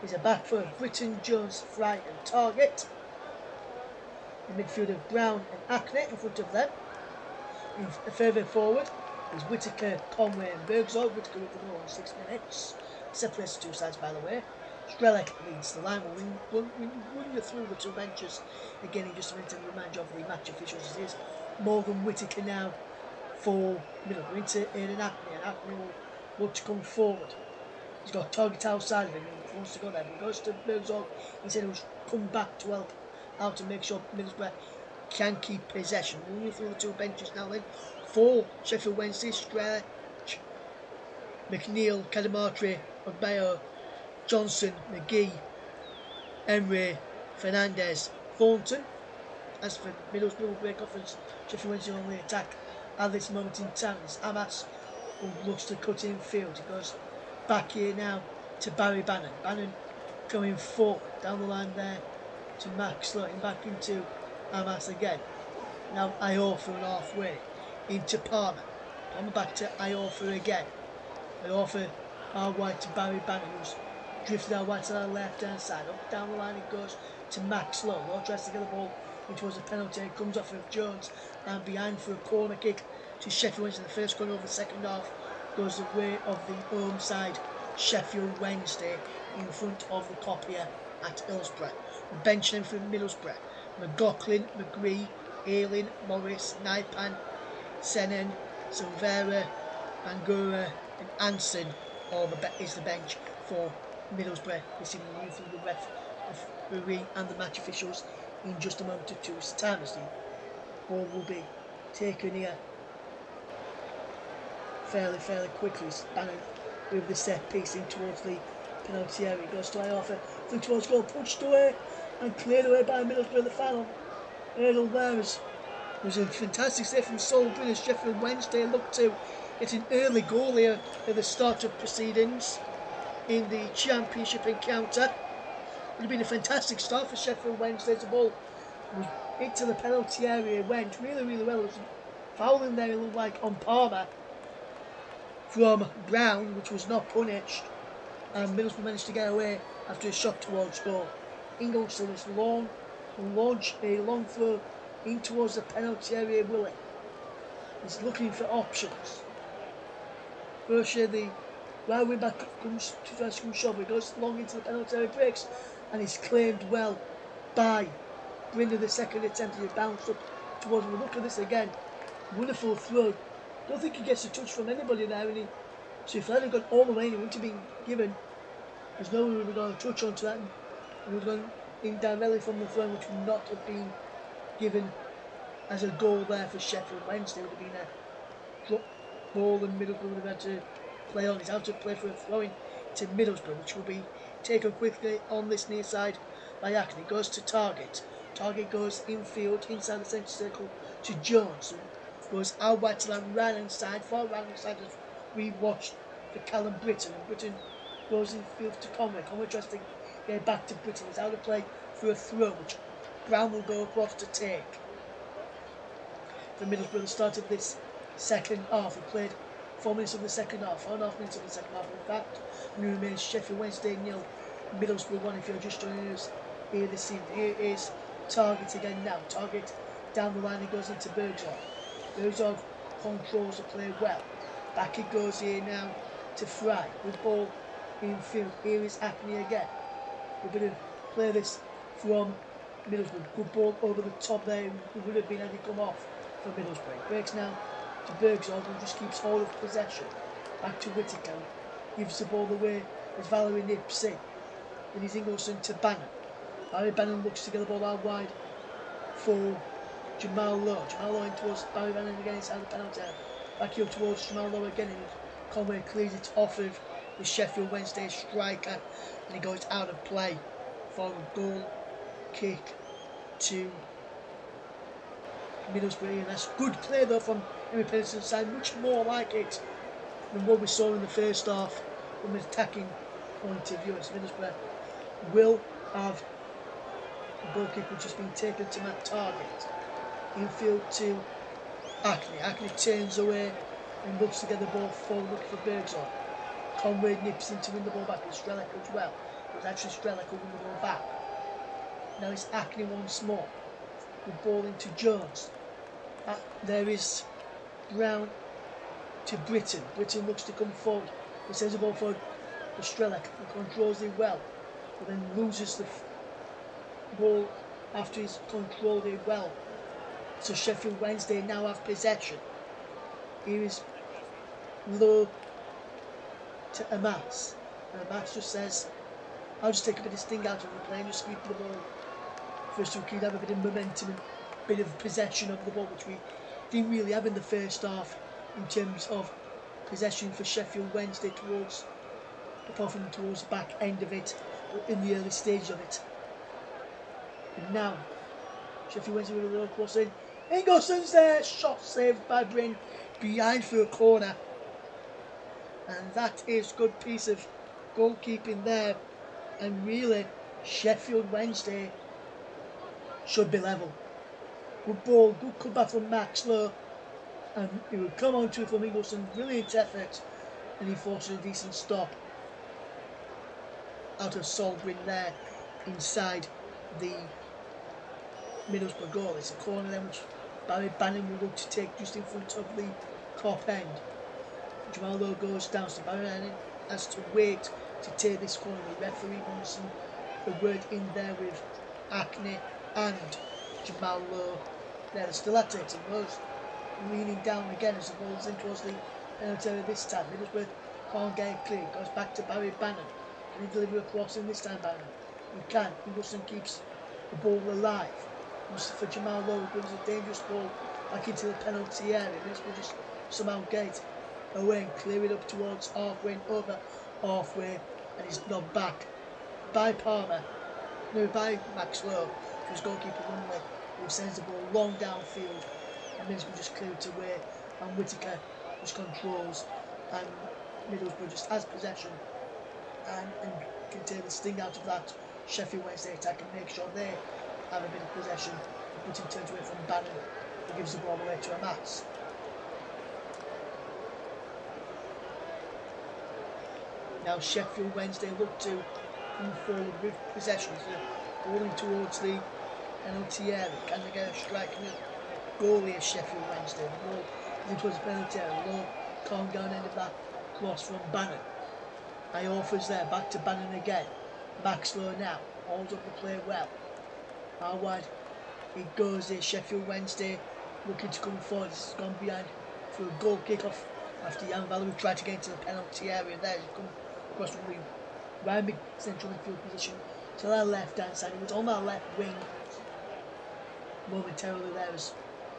Is a back for Britton, Jones, Fry and Target. In midfield of Brown and Acne in front of them. Further forward is Whittaker, Conway and Bergzog. Whittaker with the goal in 6 minutes. Separates the two sides, by the way. Strelec leads the line. We'll run you through the two benches again in just a minute and remind you of the match officials. It is Morgan Whittaker now for Middlesbrough into Aidan Acne, and Acne will look to come forward. He's got Target outside of him and he wants to go there, but he goes to Bergzog. He said he was come back to help out to make sure Middlesbrough can keep possession. We'll run you through the two benches now then. For Sheffield Wednesday, Strelec, McNeil, Cadamartre, Ogbayo, Johnson, McGee, Emre, Fernandez, Thornton. As for Middlesbrough, will break off as Sheffield Wednesday on the attack at this moment in time. It's Amas who looks to cut in field. He goes back here now to Barry Bannon. Bannon going forward down the line there to Max, slotting back into Amas again. Now Iorfa and halfway into Palmer. Palmer back to Iorfa again. Iorfa out wide to Barry Bannon, who's drifted out wide to the left hand side. Up down the line it goes to Max Lowe. Lowe tries to get the ball into a penalty. It comes off of Jones and behind for a corner kick to Sheffield Wednesday. The first corner of the second half goes the way of the home side, Sheffield Wednesday, in front of the Kop here at Hillsborough. The bench then for Middlesbrough: McLaughlin, McGree, Ayling, Morris, Naipan, Senen, Silvera, Bangura and Anson is the bench for Middlesbrough. Receiving the review through the referee and the match officials in just a moment or two's time, as the ball will be taken here fairly quickly. Bannon with the set piece in towards the penalty area. Goes to Iorfa, through towards goal, punched away and cleared away by Middlesbrough. The final hurdle there was a fantastic save from Sol Bryn, as Sheffield Wednesday looked to get an early goal here at the start of proceedings in the Championship encounter. It would have been a fantastic start for Sheffield Wednesday. The ball was into the penalty area, went really well. There was a foul in there, it looked like, on Palmer from Brown, which was not punished, and Middlesbrough managed to get away after a shot towards goal. Ingleson is launched a long throw in towards the penalty area. Willie is looking for options. Fouché, the right wing back, comes to try to come shot, but goes long into the penalty area, breaks, and is claimed well by Bryn. The second attempt, he bounced up towards him. Look at this again, wonderful throw. Don't think he gets a touch from anybody there, so if that had gone all the way, he wouldn't have been given. There's no one who would have gone a touch onto that, and it would have gone in directly from the throw, which would not have been given as a goal there for Sheffield Wednesday. It would have been a drop ball, and Middlesbrough would have had to play on. He's out to play for a throw-in to Middlesbrough, which will be taken quickly on this near side by Acne. Goes to Target. Target goes infield, inside the centre circle to Jones, who goes out wide to that right hand side, far right hand side, as we watched for Callum Britton. And Britton goes infield to Conway. Conway tries to Get back to Britton. It's out of play for a throw, which Brown will go across to take. For Middlesbrough, the start of this second half. We played 4 minutes of the second half, 4.5 minutes of the second half. In fact, and it remains Sheffield Wednesday 0, Middlesbrough 1. If you're just joining us here this evening, here is Target again now. Target down the line, it goes into Bergzorg. Bergzorg controls the play well. Back it goes here now to Fry. Good ball in field. Here is Acme again. We're going to play this from Middlesbrough. Good ball over the top there. It would have been had it come off for Middlesbrough. It breaks now to Bergzorg, who just keeps hold of possession. Back to Whittaker. Gives the ball away as Valerie nips in. Then he's Ingleson to Bannon. Barry Bannon looks to get the ball out wide for Jamal Lowe. Jamal Lowe in towards Barry Bannon again inside the penalty area. Back here towards Jamal Lowe again, and Conway clears it off of the Sheffield Wednesday striker, and he goes out of play for a goal kick to Middlesbrough. And that's good play though from Henry Pedersen's side, much more like it than what we saw in the first half from an attacking point of view. As Middlesbrough will have a goal kick which has been taken to Matt Target. Infield to Acme. Acme turns away and looks to get the ball forward, looking for Bergzorg. Conway nips in to win the ball back with Strelak as well. It was actually Strelak who won the ball back. Now it's Acme once more. The ball into Jones. There is Brown to Britton. Britton looks to come forward. He sends the ball forward for Strelak and controls it well, but then loses the ball after he's controlled it well. So Sheffield Wednesday now have possession. Here is Low to Amas. And Amas just says, I'll just take a bit of sting out of the play and just sweep the ball. First we could have a bit of momentum and a bit of possession of the ball, which we didn't really have in the first half in terms of possession for Sheffield Wednesday towards, apart from towards the back end of it, in the early stage of it. And now, Sheffield Wednesday with a little cross in. Ingolson's there, shot saved by Bryn, behind for a corner. And that is good piece of goalkeeping there. And really, Sheffield Wednesday should be level. Good ball, good comeback from Max Lowe. And he would come on to it from Ingolson, brilliant effort. And he forces a decent stop out of Solbrin there inside the Middlesbrough goal. It's a corner then which Barry Bannon will look to take just in front of the top end. Jamal Lowe goes down, so Barry Bannon has to wait to take this corner. The referee wants a word in there with Acne and Jamal Lowe. They're still at it, and Lowe's leaning down again as the ball's in towards the penalty area this time. Middlesbrough can't get it clear. Goes back to Barry Bannon. Can he deliver a cross in this time, Bannon? He can. Ingleson keeps the ball alive. For Jamal Lowe, gives a dangerous ball back into the penalty area. Middlesbrough just somehow get it away and clear it up towards halfway and over halfway, and he's knocked back by Palmer. No, by Max Lowe, who's goalkeeper Lumley, who sends the ball long downfield, and Middlesbrough just clear it away, and Whittaker just controls, and Middlesbrough just has possession and can take the sting out of that Sheffield Wednesday attack and make sure they have a bit of possession. Whittaker turns away from Bannon, who gives the ball away to Amas. Now Sheffield Wednesday look to move forward with possession. So rolling towards the penalty area. Can they get a strike? Goalie of Sheffield Wednesday. The ball is towards the penalty area. Low can't go on end of that cross from Bannon. High offers there. Back to Bannon again. Max Lowe now. Holds up the play well. How wide it goes here. Sheffield Wednesday looking to come forward. This has gone behind for a goal kick-off after Jan Valerie tried to get into the penalty area there. He's come across from the right central midfield position to their left hand side. He was on that left wing momentarily there as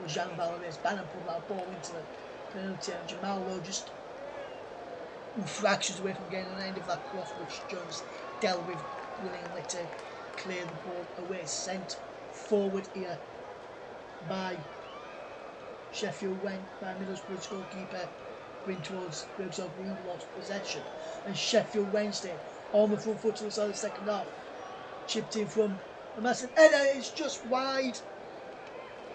Jan Valerie as Bannon pulled that ball into the penalty area. Jamal Lowe just fractions away from getting an end of that cross, which Jones dealt with willingly to clear the ball away. Sent forward here by Sheffield went by Middlesbrough's goalkeeper, bring towards Bergzorg, who lost possession. And Sheffield Wednesday on the front foot to the start of the second half. chipped in from a massive header. It's just wide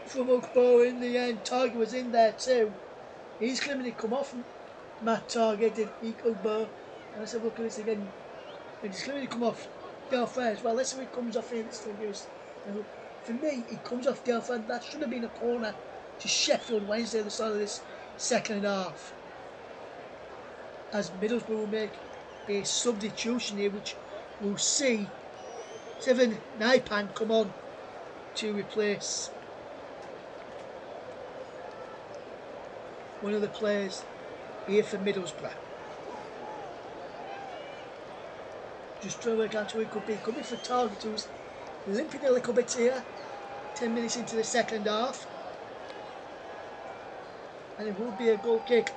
from Hillsborough in the end. Target was in there too. He's claiming it come off Matt Target did Hillsborough. And let's have a look at this again. And he's claiming it come off Delphi as well. Let's see if it comes off here. This still gives. For me, it comes off Delphi. That should have been a corner to Sheffield Wednesday at the start of this second half. As Middlesbrough will make a substitution here, which we'll see Seven Naipan come on to replace one of the players here for Middlesbrough. Just trying to work out who it could be. Could be for Target, who's limping a little bit here. 10 minutes into the second half. And it will be a goal kick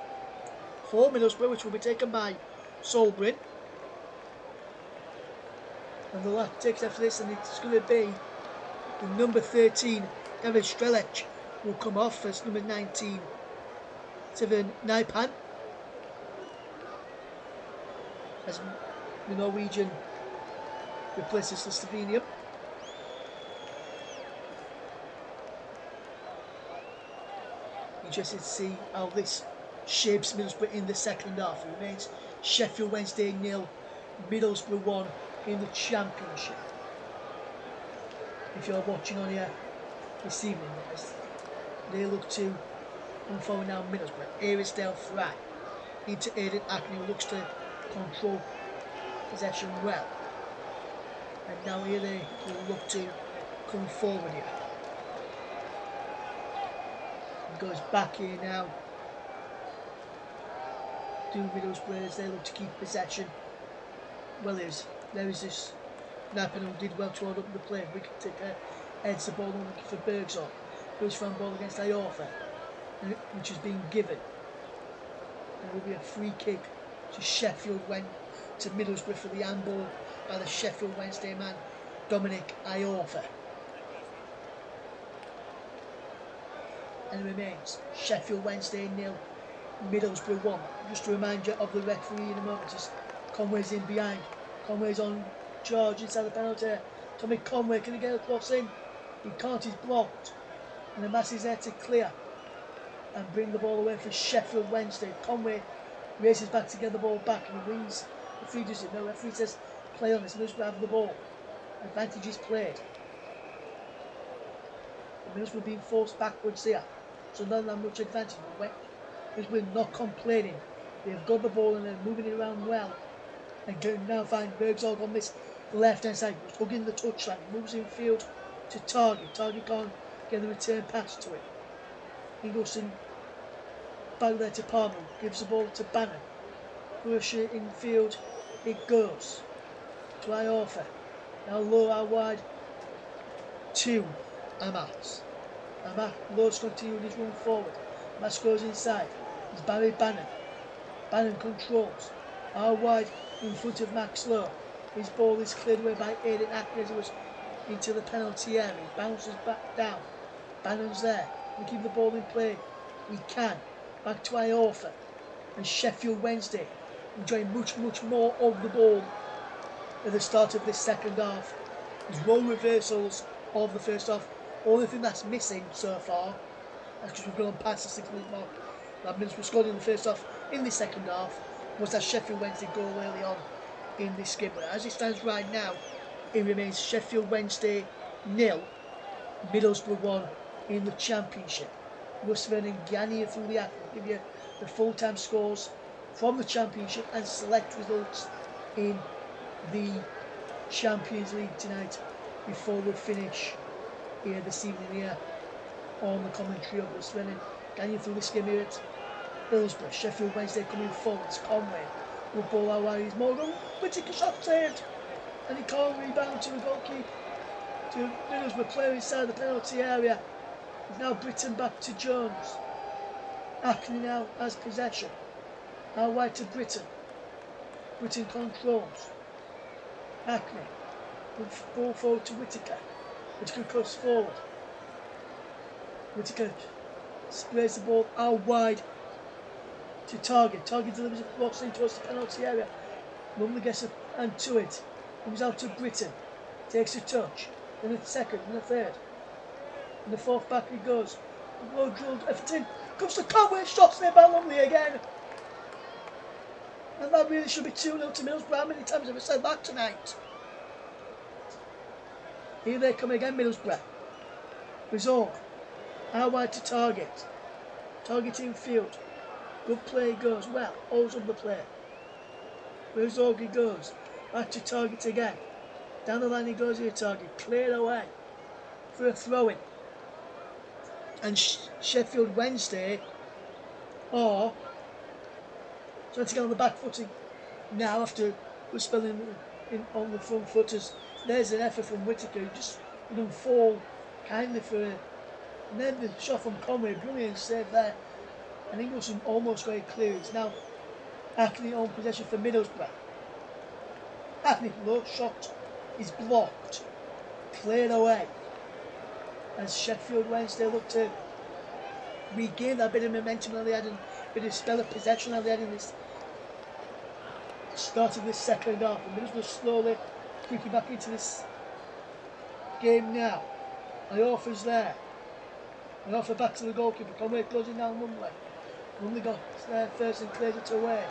for Middlesbrough, which will be taken by Solbrin. And the lad takes after this, and it's going to be the number 13, David Strelec, will come off as number 19, Seven Naipan. As the Norwegian replaces the Slovenian. Interested to see how this shapes Middlesbrough in the second half. It remains Sheffield Wednesday 0, Middlesbrough 1 in the Championship. If you're watching on here this evening, they look to unfold now Middlesbrough. Irisdale Fry into Aidan Ackney, who looks to control possession well. And now here they will look to come forward here. He goes back here now. Do Middlesbrough as they look to keep possession. Well, there is this Naipan who did well to hold up the play. We can take heads the ball on looking for Bergson. Goes for a ball against Iorfa, which has been given. There will be a free kick to Sheffield to Middlesbrough for the handball by the Sheffield Wednesday man Dominic Iorfa. And it remains Sheffield Wednesday 0, Middlesbrough 1. Just to remind you of the referee in a moment as Conway's in behind. Conway's on charge inside the penalty area. Tommy Conway, can he get a cross in? He can't, he's blocked. And the mass is there to clear and bring the ball away for Sheffield Wednesday. Conway races back to get the ball back and he wins. The referee does it. No, the referee says play on this. Middlesbrough have the ball. Advantage is played. The Middlesbrough being forced backwards here. So not that much advantage. Middlesbrough not complaining. They've got the ball and they're moving it around well. And can now find Bergzog on this left hand side. Hugging the touchline. Moves in field to Target. Target can't get the return pass to it. Ingleson back there to Palmer. Gives the ball to Bannon. Push it in field. It goes to Iorfa. Now low out wide to Amas. Amas loads continuing his run forward. Amas goes inside. It's Barry Bannon. Bannon controls. Out wide in front of Max Lowe. His ball is cleared away by Aidan Ackney as it was into the penalty area. He bounces back down. Bannon's there. We keep the ball in play. We can. Back to Iorfa. And Sheffield Wednesday enjoying much more of the ball at the start of this second half. There's role reversals of the first half. Only thing that's missing so far, that's because we've gone past the 6 minute mark. That means we scored in the first half. In the second half was that Sheffield Wednesday goal early on in this game. But as it stands right now, it remains Sheffield Wednesday 0, Middlesbrough 1 in the Championship. Russ Vernon Gani through the act will give you the full-time scores from the Championship and select results in the Champions League tonight before we finish here this evening here on the commentary of Russ Vernon Gani through this game here at Hillsborough. Sheffield Wednesday coming forward. It's Conway will ball out wide. He's Morgan. Whittaker shot saved. And he can't rebound to the goalkeeper. To Middlesbrough player inside the penalty area. It's now Britton back to Jones. Ackney now has possession. Out wide to Britton. Britton controls. Ackney. Ball forward to Whittaker. Whittaker cuts forward. Whittaker sprays the ball out wide to Target. Target delivers a cross in towards the penalty area. Lumley gets a hand to it. Comes out to Britton. takes a touch, then a second, and a third. And the fourth back he goes. Well drilled effort in. Comes to Conway, shots there by Lumley again. And that really should be 2-0 to Middlesbrough. How many times have I said that tonight? Here they come again, Middlesbrough. Result. Out wide to Target. Target in field. Good play goes. Well, holds up the play. Result he goes. Back to Target again. Down the line he goes here, Target. Cleared away for a throw-in. And Sheffield Wednesday are trying to get on the back footing now after we're spelling in on the front footers. There's an effort from Whittaker, who just didn't fall kindly for it. And then the shot from Conway, brilliant save there. And Ingleson almost got it clear. It's now Hackney on possession for Middlesbrough. Hackney low shot is blocked, cleared away. As Sheffield Wednesday look to regain that bit of momentum that they had and a bit of spell of possession that they had in this start of this second half. And Middlesbrough slowly creeping back into this game now. Iorfa's there. Iorfa back to the goalkeeper. Conway closing down Lumley. Lumley got there first and clears it away.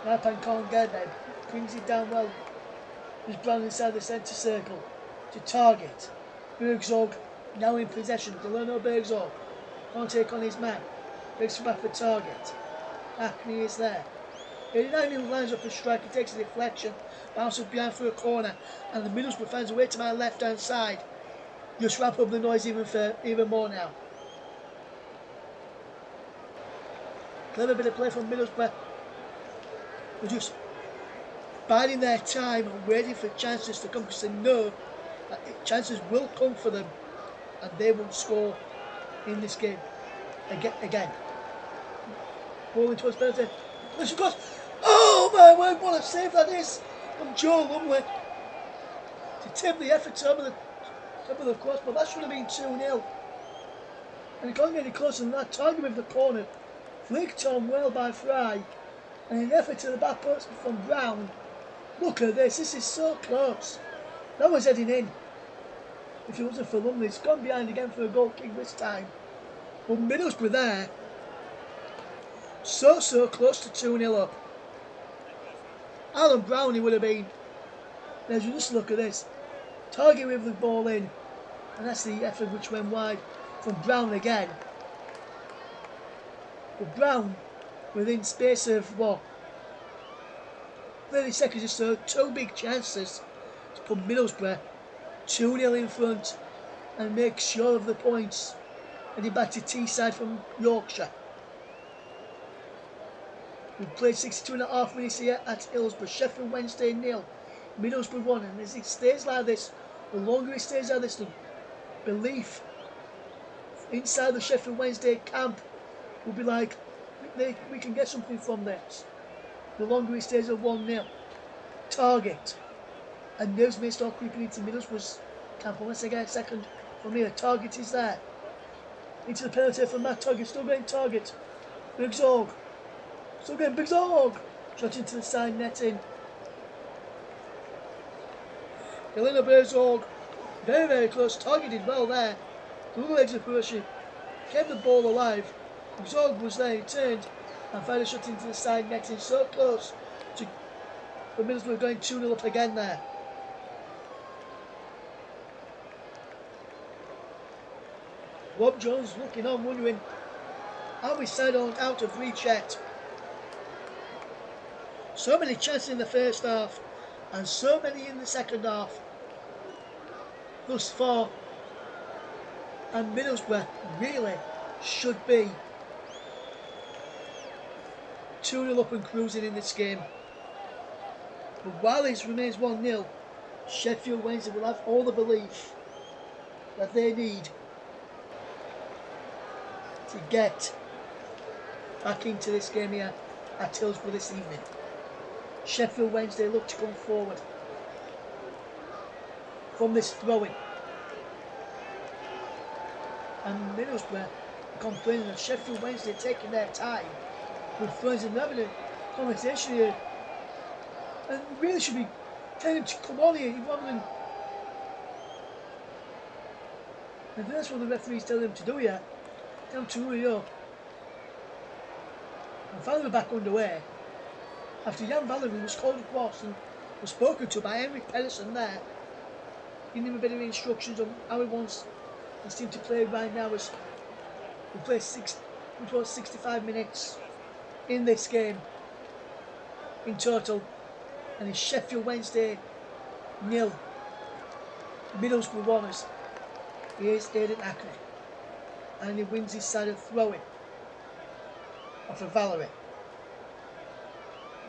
Narpan can't get there. Brings it down well. There's Brown inside the centre circle to Target. Bergzorg now in possession. Delano Bergzorg can't take on his man. Breaks it back for Target. Hackney is there. 89 lines up a strike. He takes a deflection. Bounces behind for a corner. And the Middlesbrough fans away to my left hand side. Just wrap up the noise even more now. Clever bit of play from Middlesbrough. They're just biding their time and waiting for chances to come because they know that chances will come for them and they will score in this game again. Bowling towards penalty. Listen, goes. Oh my word! What a save that is from Joe Lumley to tip the effort top of the cross, but that should have been 2-0. And he can't get any closer than that. Target with the corner, flicked on well by Fry, and an effort to the back post from Brown. Look at this. This is so close. That was heading in. If it wasn't for Lumley, it's gone behind again for a goal kick this time. But Middlesbrough there, so close to 2-0 up. Alan Brown, he would have been. There's just look at this. Target with the ball in, and that's the effort which went wide from Brown again. But Brown, within space of 30 seconds or so, two big chances to put Middlesbrough 2-0 in front and make sure of the points. Heading back to Teesside from Yorkshire. We've played 62.5 minutes here at Hillsborough. Sheffield Wednesday 0, Middlesbrough 1. And as it stays like this, the longer it stays like this, the belief inside the Sheffield Wednesday camp will be like, we can get something from this. The longer it stays at 1-0. Target. And nerves may start creeping into Middlesbrough's camp unless they get a second from here. Target is there. Into the penalty from Matt Target. Still getting Target. Big Zorg. Still getting Big Zorg. Shot into the side netting. Delano Bergzorg. Very close. Targeted well there. The little legs of Percy. Kept the ball alive. Zorg was there. He turned and fired a shot into the side netting. So close to the Middlesbrough going 2-0 up again there. Rob Jones looking on, wondering how we side on out of reach yet. So many chances in the first half and so many in the second half thus far, and Middlesbrough really should be 2-0 up and cruising in this game. But while it remains 1-0, Sheffield Wednesday will have all the belief that they need to get back into this game here at Hillsborough this evening. Sheffield Wednesday look to come forward from this throw-in. And Middlesbrough complaining of Sheffield Wednesday taking their time with throws and having a conversation here. And really should be telling him to come on here rather than And that's what the referees tell them to do here. Tell them to hurry up. And Valerie back underway. After Jan Valerie was called across and was spoken to by Henrik Pedersen there, giving him a bit of instructions on how he wants his team to play right now as we play 65 minutes in this game in total, and it's Sheffield Wednesday 0, Middlesbrough 1. Here's Aidan Ackley, and he wins his side of throwing off of Valerie.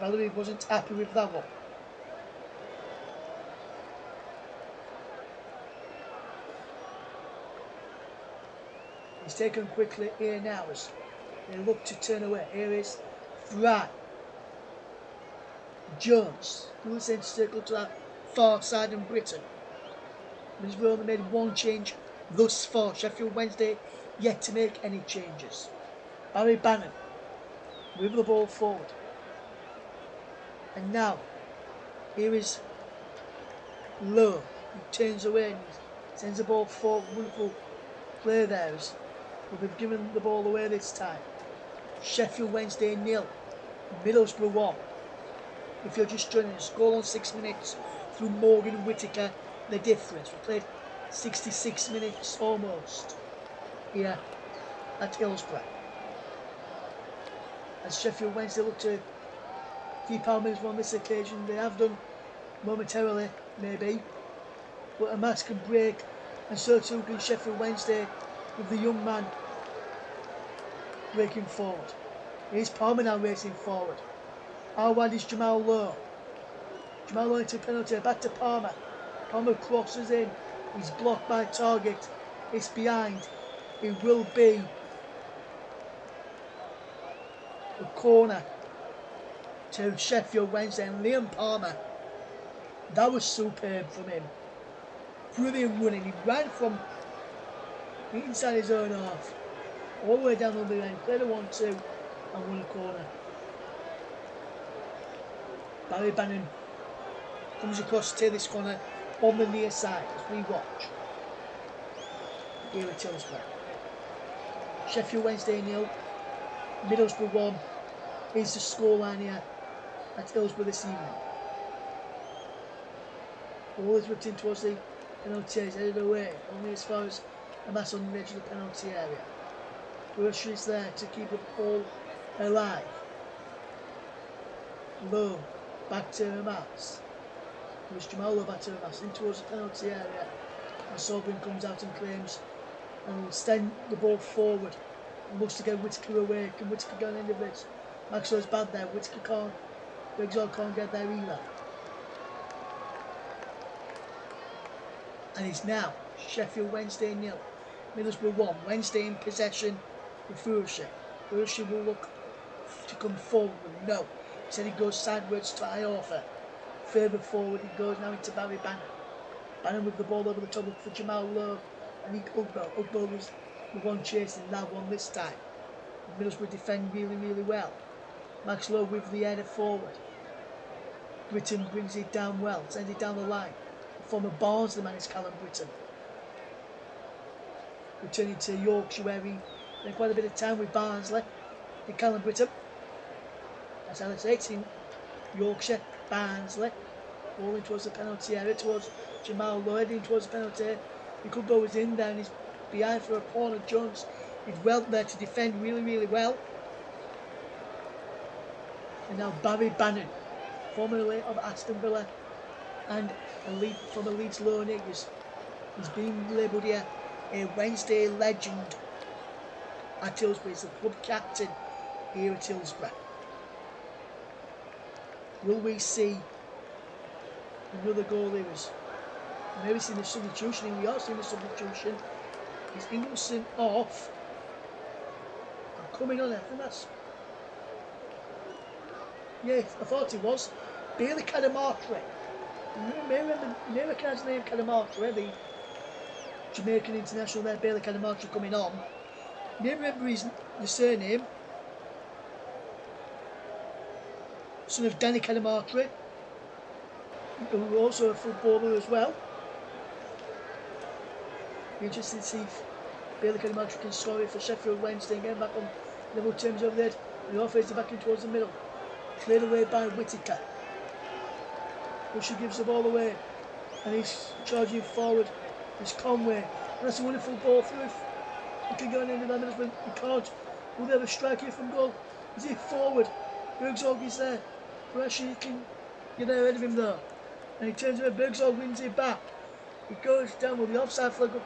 Valerie wasn't happy with that one. He's taken quickly here now as they look to turn away. Here is Fry. Jones, who was centre circle to that far side in Britain. Middlesbrough only made one change thus far. Sheffield Wednesday yet to make any changes. Barry Bannon with the ball forward. And now, here is Lowe, who turns away and sends the ball forward. Wonderful play there. But they've given the ball away this time. Sheffield Wednesday 0, Middlesbrough 1. If you're just joining us, goal on 6 minutes through Morgan and Whittaker. The difference. We played 66 minutes almost here at Hillsborough. As Sheffield Wednesday look to keep our Middlesbrough on this occasion, they have done momentarily, maybe, but a match can break, and so too can Sheffield Wednesday with the young man breaking forward. Here's Palmer now racing forward. How wide is Jamal Lowe? Jamal Lowe into a penalty, back to Palmer. Palmer crosses in, he's blocked by Target, it's behind. It will be a corner to Sheffield Wednesday, and Liam Palmer, that was superb from him. Brilliant running, he ran from the inside his own half all the way down the lane, played a 1-2 and won a corner. Barry Bannon comes across to take this corner on the near side as we watch here at Hillsborough. Sheffield Wednesday 0, Middlesbrough 1 is the scoreline here at Hillsborough this evening. Ball is whipped in towards the penalty area, headed away only as far as a mass on the edge of the penalty area. Rush is there to keep the ball alive. Low, back to Hamas. It was Jamal Lowe back to Hamas, in towards the penalty area. And Sobin comes out and claims and will send the ball forward. He looks to get Whittaker away. Can Whittaker get an end of this? Maxwell's bad there. Whittaker can't. Briggsall can't get there either. And it's now Sheffield Wednesday 0, Middlesbrough 1. Wednesday in possession with Furushi. Furushi will look to come forward. No. He said he goes sideways to Iorfa. Further forward he goes now into Barry Bannon. Bannon with the ball over the top for Jamal Lowe. And Ugbo. Ugbo was the one chasing that one this time. Middlesbrough defend really, really well. Max Lowe with the header forward. Britton brings it down well, sends it down the line. The former Barnsley man is Callum Britton. Returning to Yorkshire where he spent quite a bit of time with Barnsley. And Callum Britton. That's how they say it's in Yorkshire, Barnsley. Rolling towards the penalty area, towards Jamal Lowe, heading towards the penalty area. He could go was in there and he's behind for a corner. Jones is well there to defend really, really well. And now Barry Bannon, formerly of Aston Villa and from a Leeds loan. He's been labelled here a Wednesday legend at Hillsborough. He's the club captain here at Hillsborough. Will we see another goal here? Maybe seen the substitution. We are seeing the substitution. Is Ingleson off? And coming on, I think that's... Yeah, I thought it was. Bailey Cadamartre. You may recognise the name Cadamartre, the Jamaican international there, Bailey Cadamartre coming on. You may remember the surname. Son of Danny Cadamartre, who was also a footballer as well. Be interested to see if Bailey Cadimartri can score it for Sheffield Wednesday and get back on level terms over there. And the offense back in towards the middle. Cleared away by Whittaker. Busher gives the ball away. And he's charging forward. It's Conway. And that's a wonderful ball through. He can go in the Middlesbrough, but he can't. Will they have a strike here from goal? Is he forward? Bergzorg is there. Rashi can get ahead of him though. And he turns away. Bergzorg wins it back. He goes down with the offside flag up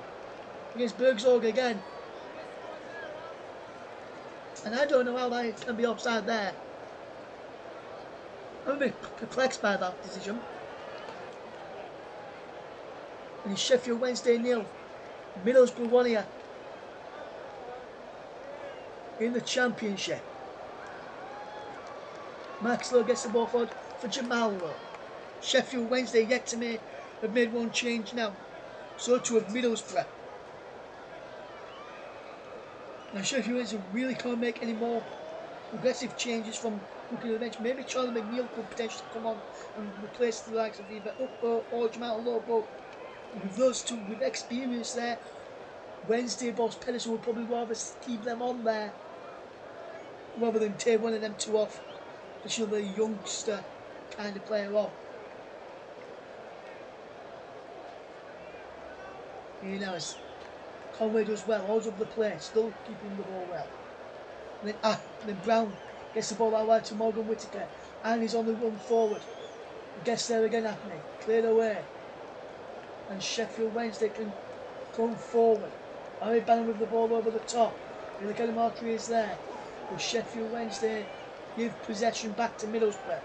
against Bergzorg again. And I don't know how that can be offside there. I'm a bit perplexed by that decision. And it's Sheffield Wednesday 0. Middlesbrough 1 here. In the Championship. Maxwell gets the ball forward for Jamal. Sheffield Wednesday yet to have made one change now. So to have Middlesbrough. Now Sheffield Wednesday really can't make any more aggressive changes from looking at the bench. Maybe Charlie McNeil could potentially come on and replace the likes of either Upper or Jamal Lobo. With those two with experience there, Wednesday boss Pedersen would probably rather keep them on there rather than take one of them two off to show the youngster kind of player off. Here now as Conway does well, holds up the play, still keeping the ball well. And then Brown gets the ball out wide to Morgan Whittaker and he's on the run forward. Gets there again, Hackney, cleared away. And Sheffield Wednesday can come forward. Harry Bannon with the ball over the top. The Cadimartri is there. But Sheffield Wednesday give possession back to Middlesbrough.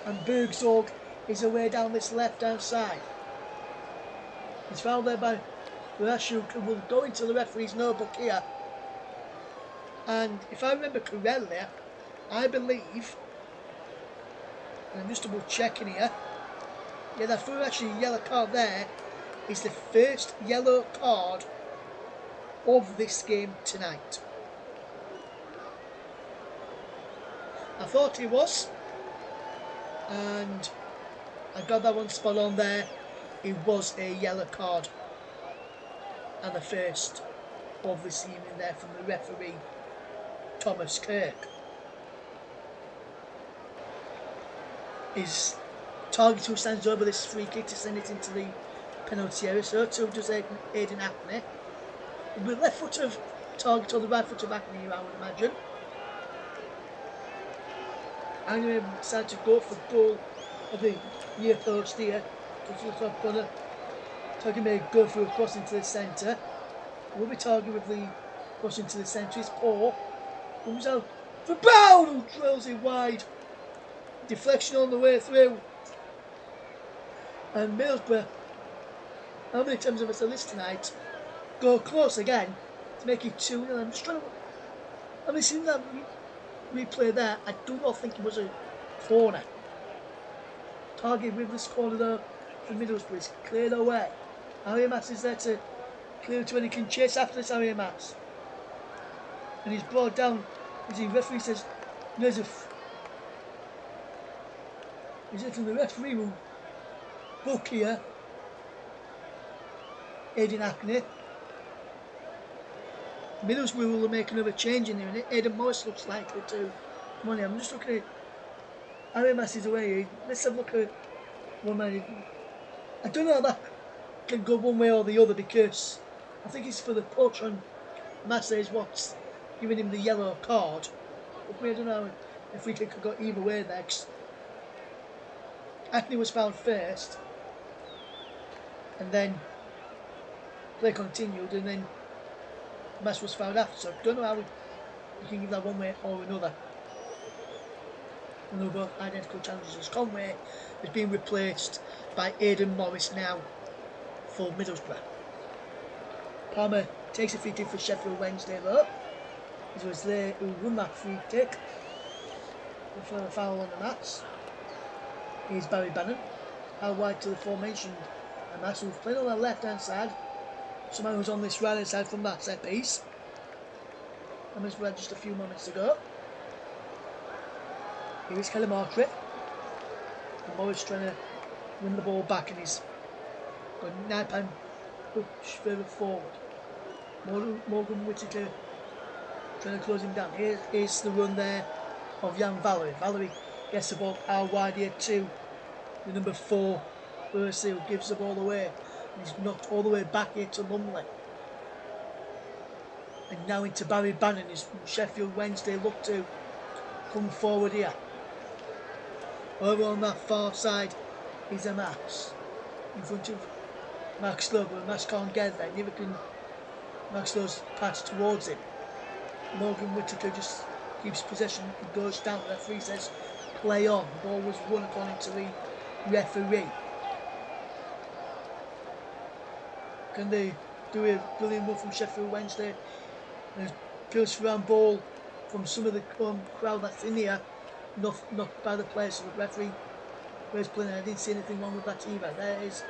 And Bergzorg is away down this left hand side. He's fouled there by Rashuk and will go into the referee's no book here. And if I remember correctly, I believe, and I'm just double checking here, yeah, that for actually a yellow card there is the first yellow card of this game tonight. I thought it was, and I got that one spot on there. It was a yellow card, and the first of this evening there from the referee, Thomas Kirk. His target who stands over this free kick to send it into the penalty area, so too does Aidan Hackney. With left foot of target or the right foot of Hackney, I would imagine. I'm going to decide to go for goal of the near post here. Go for the top corner. Target may go for a cross into the centre. We'll be targeting with the cross into the centre. It's Paul. Comes out for Brown, who drills it wide. Deflection on the way through. And Middlesbrough, how many times have I said this tonight? Go close again to make it 2-0. I'm just trying to. I've been seeing that replay there. I do not think it was a corner. Target with this corner though for Middlesbrough is cleared away. Harry Matz is there to clear to when he can chase after this Harry Matz. And he's brought down as the referee says there's a. Is it from the referee will book here? Aidan Hackney. Middlesbrough will make another change in there, and Aidan Morris looks likely to come on here. I'm just looking at Harry Matz is away. Let's have a look at one man. I don't know how that can go one way or the other because I think it's for the poach on Matz is what's giving him the yellow card. But I don't know if we could go either way there. Hackney was fouled first, and then play continued, and then Matz was fouled after. So I don't know how we can give that one way or another. And they're both identical challenges as Conway is being replaced by Aidan Morris now for Middlesbrough. Palmer takes a free kick for Sheffield Wednesday though. It was there who won that free kick. For a foul on the Matz. Here's Barry Bannon. Out wide to the formation. And Matz who's playing on the left hand side. Someone who's on this right hand side from that set piece. And was read just a few moments ago. Here is Cadimartri. And Morris trying to win the ball back and he's got £9 push further forward. Morgan Whittaker trying to close him down. Here's the run there of Jan Valery. Valery gets the ball out wide here to the number 4, Percy, who gives the ball away. And he's knocked all the way back here to Lumley. And now into Barry Bannon as Sheffield Wednesday look to come forward here. Over on that far side is a Max. In front of Max Lowe, but Max can't get there. Neither can Max Lowe's pass towards him. Morgan Whittaker just keeps possession and goes down. The referee says play on. The ball was won according to the referee. Can they do a brilliant move from Sheffield Wednesday? And a goes for round ball from some of the crowd that's in here, knocked by the players. So the referee was playing. I didn't see anything wrong with that either. There is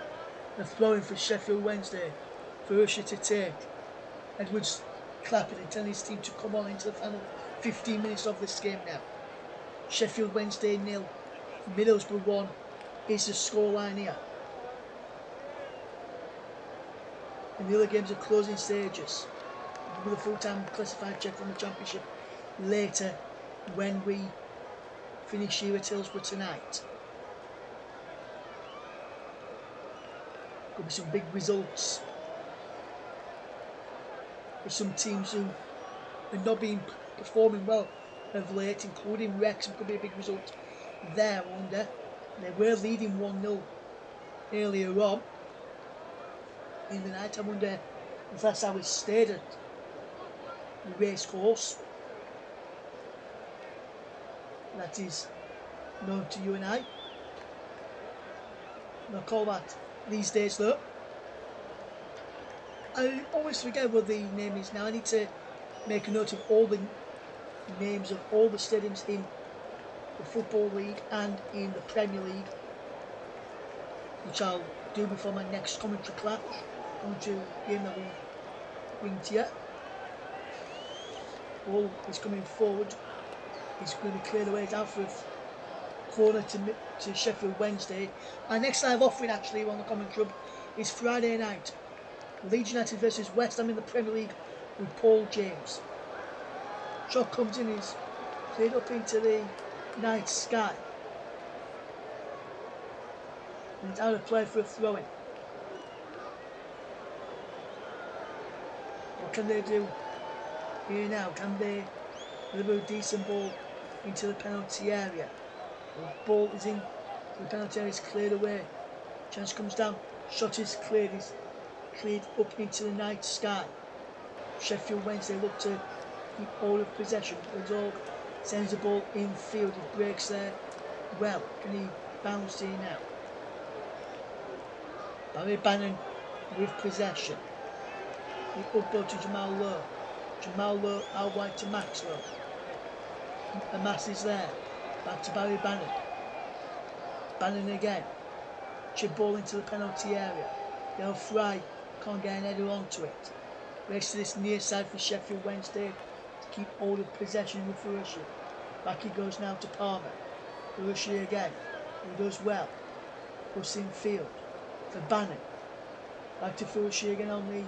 the throwing for Sheffield Wednesday for Usher to take. Edwards clapping and telling his team to come on into the final 15 minutes of this game now. Sheffield Wednesday 0, Middlesbrough 1 is the scoreline here. And the other games are closing stages. With a full-time classified check from the Championship later when we finish here at Hillsborough tonight. Could be some big results for some teams who are not performing well of late, including Wrexham. Could be a big result there, I wonder. They were leading 1-0 earlier on in the night. I wonder if that's how it stayed at the race course. That is known to you and I. And I'll call that these days though. I always forget what the name is now. I need to make a note of all the names of all the stadiums in the Football League and in the Premier League, which I'll do before my next commentary clash, commentary game that we bring to you. Ball is coming forward. He's going to clear the way out for a corner to Sheffield Wednesday. Our next live offering actually on the commentary club is Friday night. Leeds United versus West Ham in the Premier League with Paul James. Shot comes in, is played up into the night sky. And it's out of play for a throw-in. What can they do here now? Can they deliver a decent ball into the penalty area? The ball is in, the penalty area is cleared away. Chance comes down, shot is cleared up into the night sky. Sheffield Wednesday look to keep hold of possession. Rizog sends the ball infield, he breaks there well. Can he bounce here now? Barry Bannon with possession. The up ball to Jamal Lowe. Jamal Lowe out wide to Max Lowe. The mass is there. Back to Barry Bannon. Bannon again. Chip ball into the penalty area. They'll Fry can't get an header onto it. Race to this near side for Sheffield Wednesday to keep hold of possession with Furushi. Back he goes now to Palmer. Furushi again. He does well. Puts in field for Bannon. Back to Furushi again on the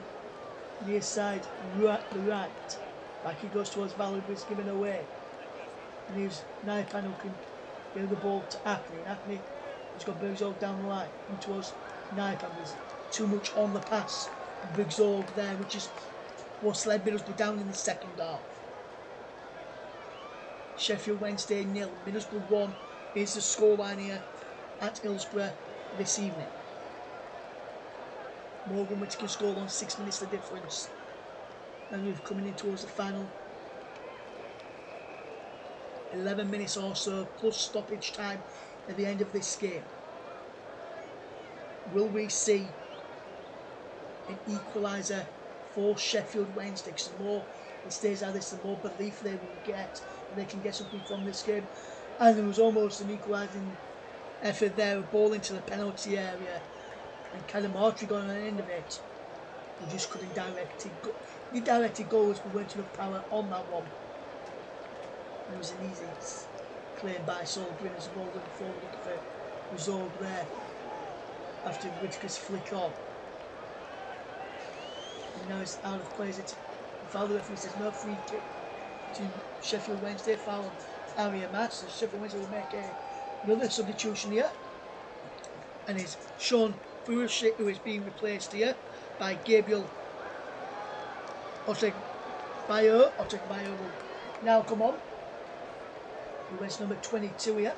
near side, the right. Back he goes towards Valerie, but it's given away. And here's Naipan who can give the ball to Ackley. And Ackley has got Bergzorg down the line. And towards Naipan. There's too much on the pass. Bergzorg there, which is what's led Middlesbrough down in the second half. Sheffield Wednesday 0, Middlesbrough 1 is the scoreline here at Hillsborough this evening. Morgan Whittaker scored on 6 minutes the difference. And we're coming in towards the final 11 minutes or so plus stoppage time at the end of this game. Will we see an equaliser for Sheffield Wednesday? Because the more it stays like this, the more belief they will get and they can get something from this game. And there was almost an equalising effort there, a ball into the penalty area, and Callum Hartree got on the end of it. He just couldn't direct it. He directed goals, but weren't enough power on that one. It was an easy claim by Saul Green as the ball went forward for Rizog there after Whittaker's flick on. So now it's out of plays it. The foul, the referee says no, free kick to Sheffield Wednesday, foul area match. So Sheffield Wednesday will make another substitution here. And it's Sean Burishik who is being replaced here by Gabriel Otegbayo. Otegbayo will now come on. Who wears number 22 here.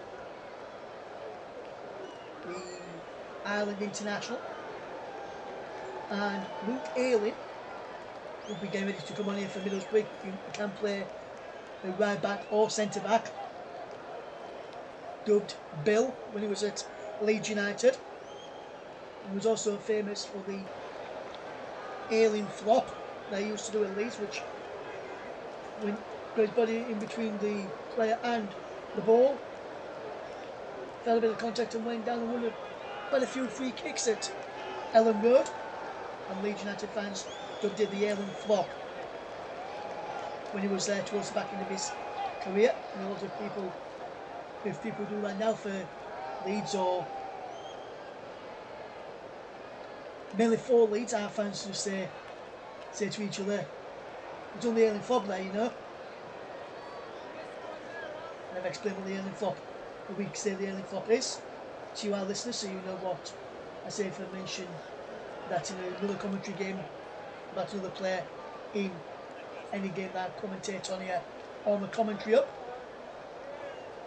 The Ireland international. And Luke Ayling will be getting ready to come on here for Middlesbrough. He can play the right back or centre back. Dubbed Bill when he was at Leeds United. He was also famous for the Ayling flop that he used to do at Leeds, which when got his body in between the player and the ball, felt a bit of contact and went down and won quite a few free kicks at Ellen Road. And Leeds United fans dubbed it the Ayling flop when he was there towards the back end of his career. And a lot of people, if people do that now for Leeds or mainly for Leeds, our fans just say to each other, "We've done the Ayling flop there, you know." And I've explained what the Ayling flop, what we say the Ayling flop is to our listeners, so you know what I say if I mention that in another commentary game about another player in any game that I commentate on here on the commentary up.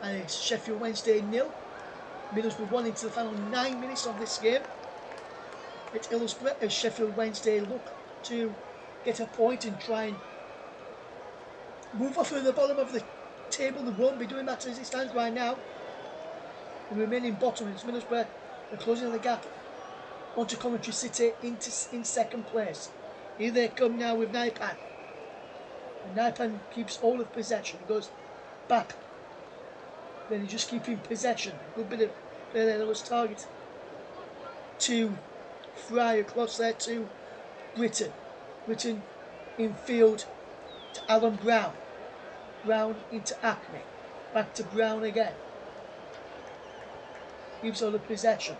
And it's Sheffield Wednesday 0, Middlesbrough 1 into the final 9 minutes of this game. It's Hillsborough as Sheffield Wednesday look to get a point and try and move off of the bottom of the table. They won't be doing that as it stands right now. The remaining bottom is Middlesbrough. They're closing the gap onto Coventry City in second place. Here they come now with Naipan. And Naipan keeps all of possession. He goes back. Then he just keeps in possession. Good bit of play there. That was target to Fry across there to Britton. Britton in field to Alan Brown. Brown into Acme. Back to Brown again. Keeps all the possession.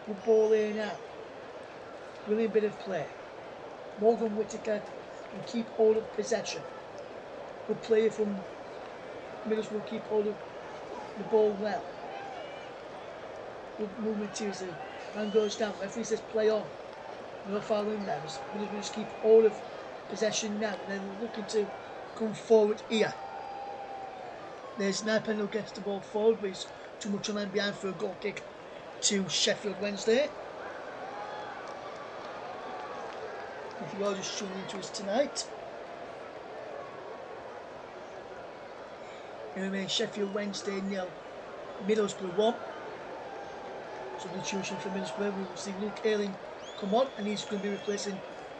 Good ball here now. Brilliant bit of play. Morgan Whittaker can keep hold of possession. Good play from Middlesbrough, keep hold of the ball well. Good movement here as the man goes down. Referee says play on. No foul in there. Middlesbrough just keep hold of possession now. And then looking to come forward here. There's Naipan who gets the ball forward, but he's too much on line behind for a goal kick to Sheffield Wednesday. If you are just tuning into us tonight, it remains Sheffield Wednesday 0, Middlesbrough 1. Substitution for Middlesbrough. We will see Luke Ayling come on, and he's going to be replacing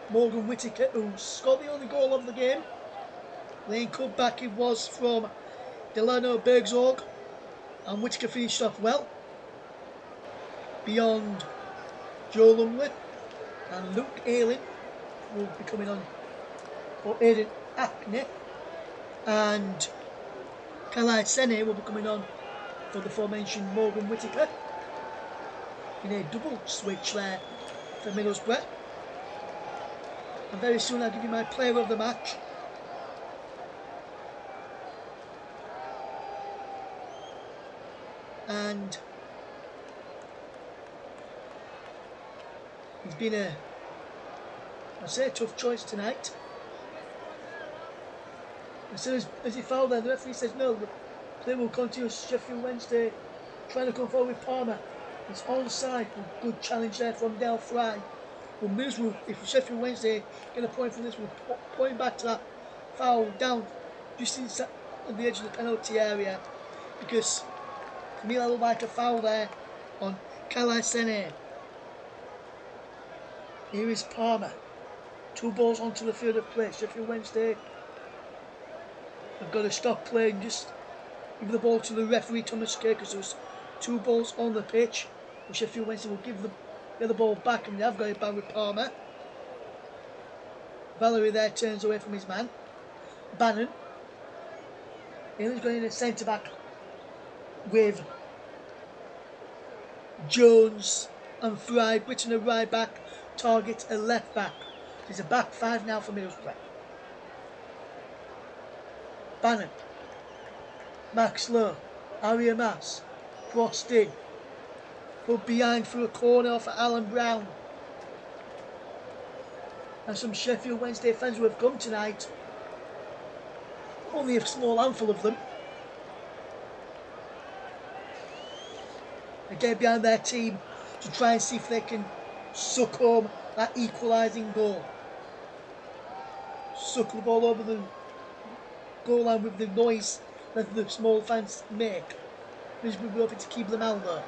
Morgan Whittaker, who scored the only goal of the game. Lane cut back it was from Delano Bergzorg, and Whittaker finished off well. Beyond Joe Lumley, and Luke Ayling will be coming on for Aidan Acne, and Kalai Sene will be coming on for the aforementioned Morgan Whittaker in a double switch there for Middlesbrough. And very soon I'll give you my player of the match. And it's been a tough choice tonight. As soon as he fouled there, the referee says no, the play will continue. Sheffield Wednesday trying to come forward with Palmer. It's onside. Good challenge there from Del Fry. Well, Middlesbrough, if Sheffield Wednesday get a point from this, we'll point back to that foul down just inside on the edge of the penalty area, because to me that looked like a foul there on Kalai Sene. Here is Palmer. 2 balls onto the field of play. Sheffield Wednesday have got to stop playing, just give the ball to the referee Thomas Kerr, because there was 2 balls on the pitch. And Sheffield Wednesday will get the ball back, and they have got it back with Palmer. Valerie there turns away from his man. Bannon. He's going in a centre back with Jones and Fry. Britton a right back, Target a left back. There's a back five now for Middlesbrough. Bannon. Max Lowe. Aria Mass. Crossed in. Put behind for a corner for Alan Brown. And some Sheffield Wednesday fans who have come tonight. Only a small handful of them. They get behind their team to try and see if they can suck home that equalising goal. Suck the ball over the goal line with the noise that the small fans make. Middlesbrough will be able to keep them out there.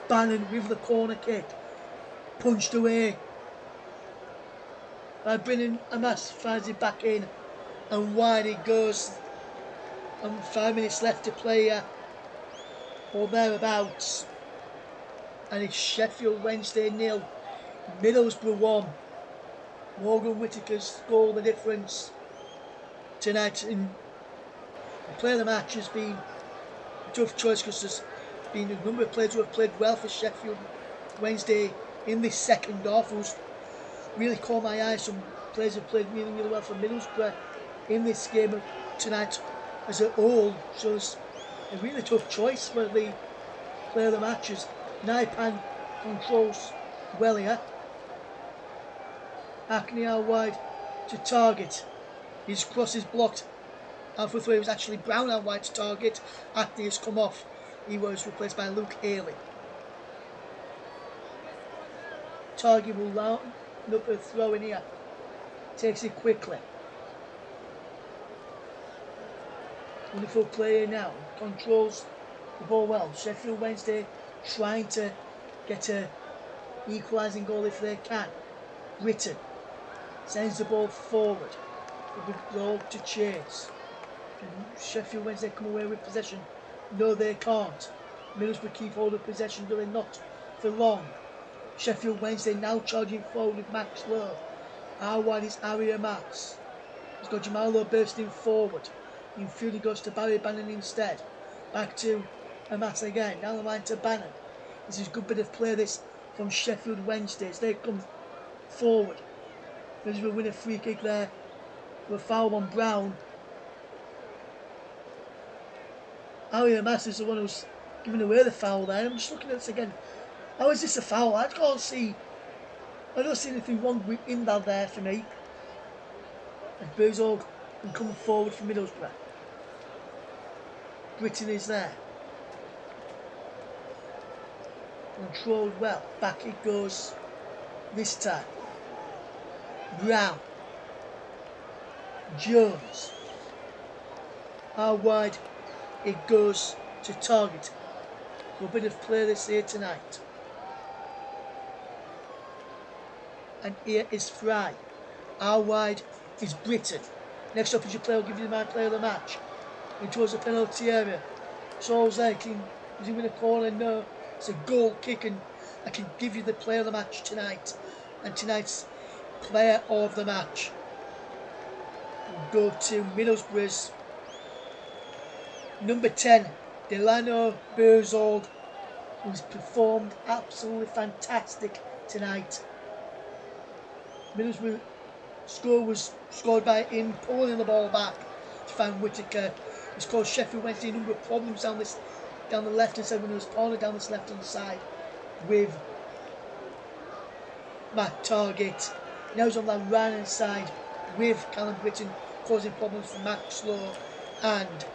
Bannon with the corner kick. Punched away. Brennan Amas finds it back in. And wide it goes. And 5 minutes left to play or thereabouts. And it's Sheffield Wednesday 0. Middlesbrough 1. Morgan Whittaker's goal the difference tonight. In the player of the match has been a tough choice because there's been a number of players who have played well for Sheffield Wednesday in this second half. Who's really caught my eye. Some players have played really, really well for Middlesbrough in this game tonight as a whole. So it's a really tough choice for the player of the matches. Naipan controls well here. Hackney out wide to Target. His cross is blocked. Halfway through it was actually Brown out wide to Target. Hackney has come off. He was replaced by Luke Haley. Target will line up a throw in here. Takes it quickly. Wonderful player now. Controls the ball well. Sheffield Wednesday trying to get a equalising goal if they can. Britton sends the ball forward with the goal to chase. And Sheffield Wednesday come away with possession. No, they can't. Middlesbrough keep hold of possession, but they're not for long. Sheffield Wednesday now charging forward with Max Lowe. Out wide is Aria Max. He's got Jamal Lowe bursting forward. Infield goes to Barry Bannon instead. Back to Amas again. Down the line to Bannon. This is a good bit of play this from Sheffield Wednesday as they come forward. There's a win a free kick there. With a foul on Brown. Aria Mass is the one who's giving away the foul there. I'm just looking at this again. How is this a foul? I don't see anything wrong in that there for me. And Burzog can come forward for Middlesbrough. Britton is there. Controlled well. Back it goes this time. Brown. Jones. Out wide it goes to Target. A bit of play this here tonight. And here is Fry. Out wide is Britton. Next up is your player. I'll give you my player of the match. He towards the penalty area. Sol's there. Is he win a corner? No. It's a goal kick, and I can give you the player of the match tonight. And tonight's player of the match will go to Middlesbrough's number 10, Delano Burzog, who's performed absolutely fantastic tonight. Middlesbrough score was scored by him pulling the ball back to find Whittaker. He's caused Sheffield Wednesday a number of problems down the left hand side when he was cornered down this left hand side with Matt Target. Now he's on that right hand side with Callum Britton causing problems for Max Lowe and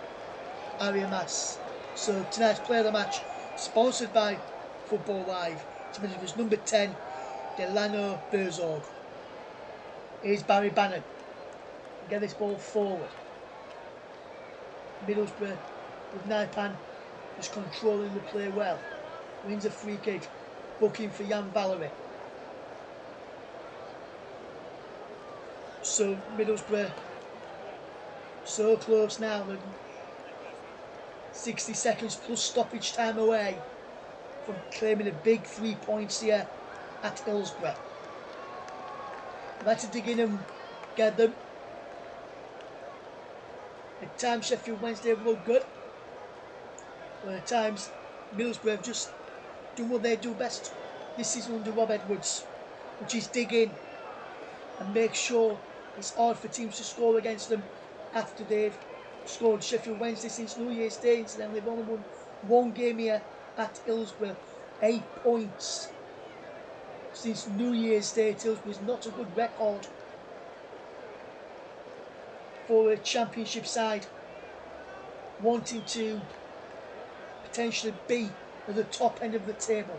Aria Mass. So tonight's player of the match, sponsored by Football Live, to Middlesbrough's number 10, Delano Burzog. Here's Barry Bannon. Get this ball forward. Middlesbrough with Naipan just controlling the play well. Wins a free kick. Booking for Jan Valery. So Middlesbrough so close now. 60 seconds plus stoppage time away from claiming a big 3 points here at Hillsborough. Let's dig in and get them. At times Sheffield Wednesday have looked good, but at times Middlesbrough have just done what they do best this season under Rob Edwards. which is dig in and make sure it's hard for teams to score against them after they've scored. Sheffield Wednesday since New Year's Day, incidentally, they've only won one game here at Hillsborough. 8 points since New Year's Day at Hillsborough is not a good record for a championship side wanting to potentially be at the top end of the table.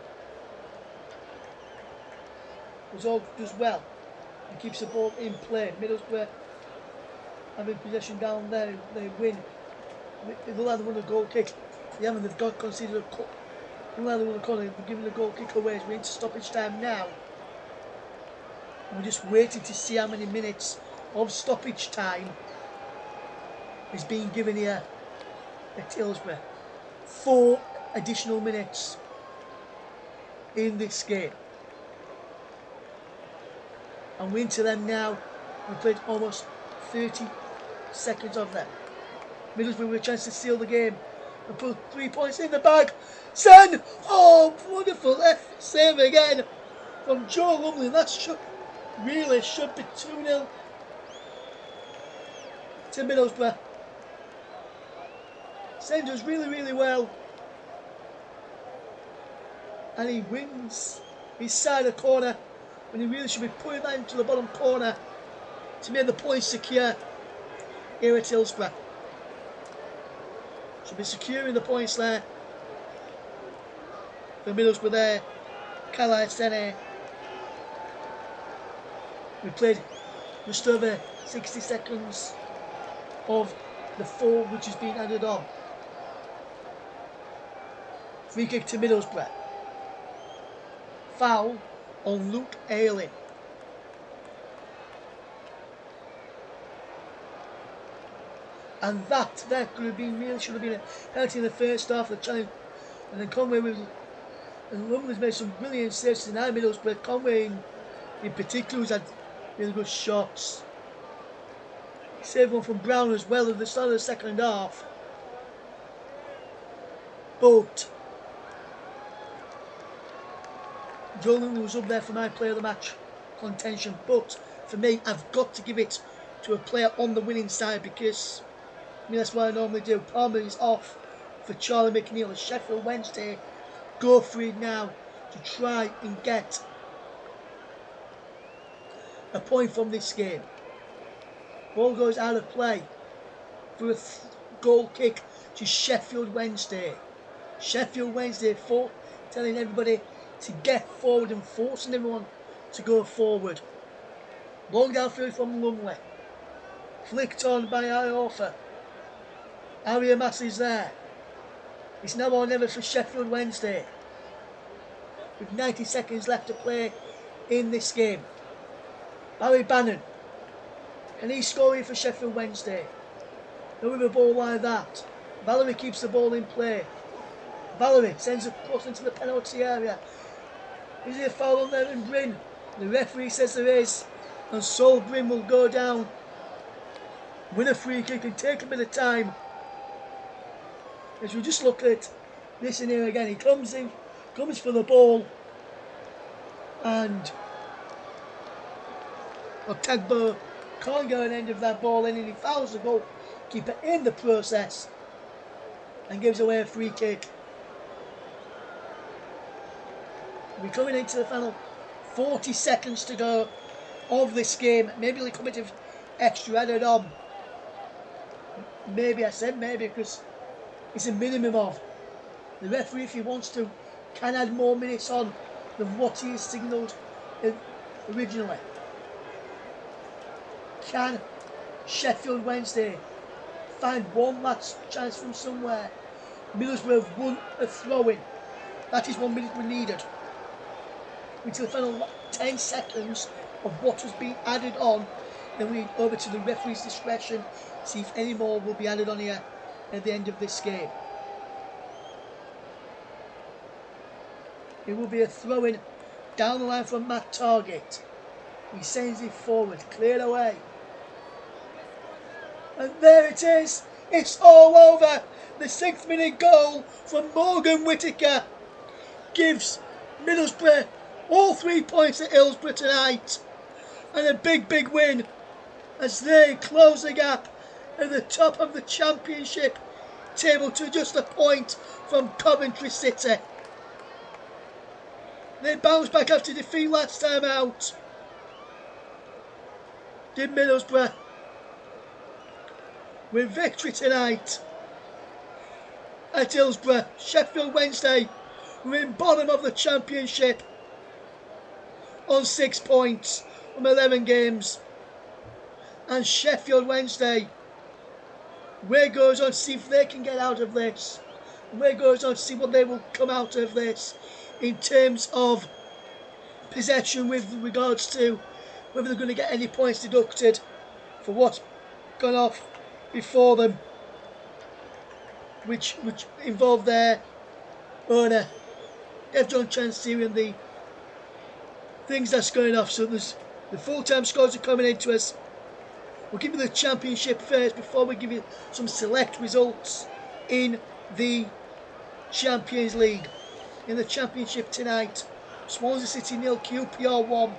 Result does well and keeps the ball in play. Middlesbrough having possession down there, they win. They'll either win a goal kick. They haven't, they've got conceded a cut. They'll either win a corner, they're giving the goal kick away as we're into stoppage time now. And we're just waiting to see how many minutes of stoppage time is being given here at Hillsborough. 4 additional minutes in this game. And we're into them now. We've played almost 30 seconds of them. Middlesbrough with a chance to seal the game and put 3 points in the bag. Sen! Oh, wonderful save again from Joe Lumley. That should be 2-0 to Middlesbrough. Sen does really well. And he wins his side of corner when he really should be putting that into the bottom corner to make the points secure here at Hillsborough. Should be securing the points there. The Middlesbrough there. Kalai Sene. We played just over 60 seconds of the 4 which has been added on. Free kick to Middlesbrough. Foul on Luke Ayling. And that there could have been really should have been a penalty in the first half of the challenge. And then Conway and Lumley's made some brilliant saves in our Middlesbrough. Conway in particular has had really good shots. He saved one from Brown as well at the start of the second half. But Joe Lumley was up there for my player of the match contention. But for me, I've got to give it to a player on the winning side because that's what I normally do. Palmer is off for Charlie McNeil. Sheffield Wednesday go for it now to try and get a point from this game. Ball goes out of play for a goal kick to Sheffield Wednesday. Sheffield Wednesday telling everybody to get forward and forcing everyone to go forward. Long downfield from Lumley. Flicked on by Iorfa. Aria Mass is there. It's now or never for Sheffield Wednesday. With 90 seconds left to play in this game. Barry Bannon. Can he score here for Sheffield Wednesday? No, with a ball like that. Valerie keeps the ball in play. Valerie sends a cross into the penalty area. Is there a foul on there in Bryn? The referee says there is. And Sol Bryn will go down. Win a free kick and take a bit of time. As we just look at this in here again, he comes for the ball, and Otagbo can't get an end of that ball in, and he fouls the goalkeeper in the process and gives away a free kick. We're coming into the final 40 seconds to go of this game. Maybe a little bit of extra added on. Maybe I said maybe because it's a minimum of. The referee, if he wants to, can add more minutes on than what he has signalled originally. Can Sheffield Wednesday find one last chance from somewhere? Middlesbrough have won a throw-in. That is 1 minute we needed. Until the final 10 seconds of what has been added on. Then we over to the referee's discretion. See if any more will be added on here at the end of this game. It will be a throw-in down the line from Matt Target. He sends it forward, cleared away. And there it is. It's all over. The 6th minute goal from Morgan Whittaker gives Middlesbrough All 3 points at Hillsborough tonight. And a big win as they close the gap at the top of the Championship table to just a point from Coventry City. They bounced back after defeat last time out. Did Middlesbrough. With victory tonight at Hillsborough. Sheffield Wednesday were in bottom of the Championship on 6 points from 11 games. And Sheffield Wednesday, where goes on to see if they can get out of this. Where goes on to see what they will come out of this in terms of possession with regards to whether they're going to get any points deducted for what's gone off before them, which involved their owner, Dev John Chansey, and the things that's going off. So there's the full-time scores are coming into us. We'll give you the Championship first before we give you some select results in the Champions League. In the Championship tonight, Swansea City 0, QPR 1,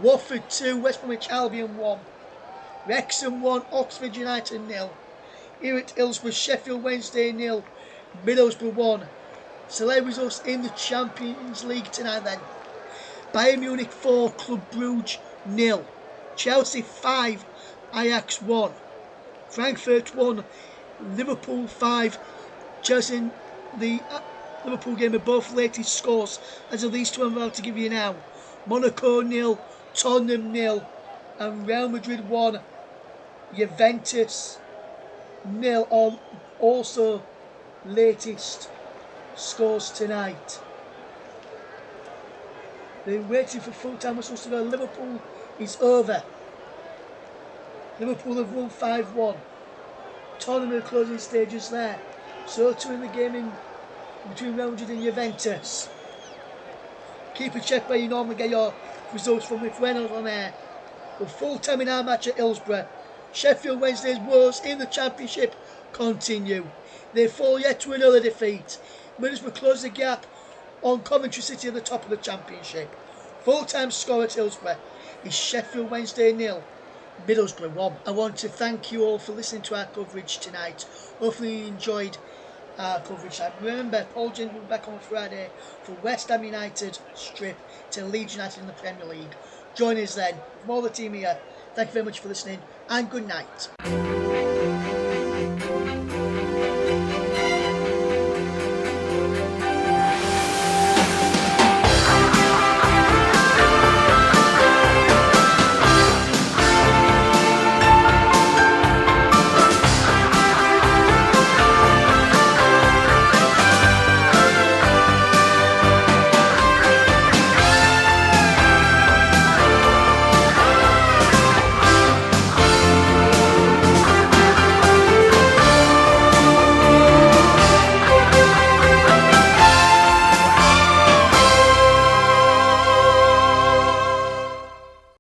Watford 2, West Bromwich Albion 1, Wrexham 1, Oxford United 0. Here at Hillsborough, Sheffield Wednesday 0, Middlesbrough 1. Select results in the Champions League tonight then. Bayern Munich 4, Club Brugge 0, Chelsea 5, Ajax 1, Frankfurt 1, Liverpool 5. Chelsea and the Liverpool game are both latest scores as of these two I'm about to give you now. Monaco 0, Tottenham 0, and Real Madrid 1, Juventus 0 on also latest scores tonight. They're waiting for full-time whistles to go. Liverpool is over. Liverpool have won 5-1. Tottenham are closing stages there. So too in the game in between Real Madrid and Juventus. Keep a check where you normally get your results from if we're not on air. But full-time in our match at Hillsborough. Sheffield Wednesday's woes in the Championship continue. They fall yet to another defeat. Middlesbrough close the gap on Coventry City at the top of the Championship. Full-time score at Hillsborough is Sheffield Wednesday 0, Middlesbrough 1. I want to thank you all for listening to our coverage tonight. Hopefully you enjoyed our coverage. Remember, Paul James will be back on Friday for West Ham United strip to Leeds United in the Premier League. Join us then. From all the team here, thank you very much for listening and good night.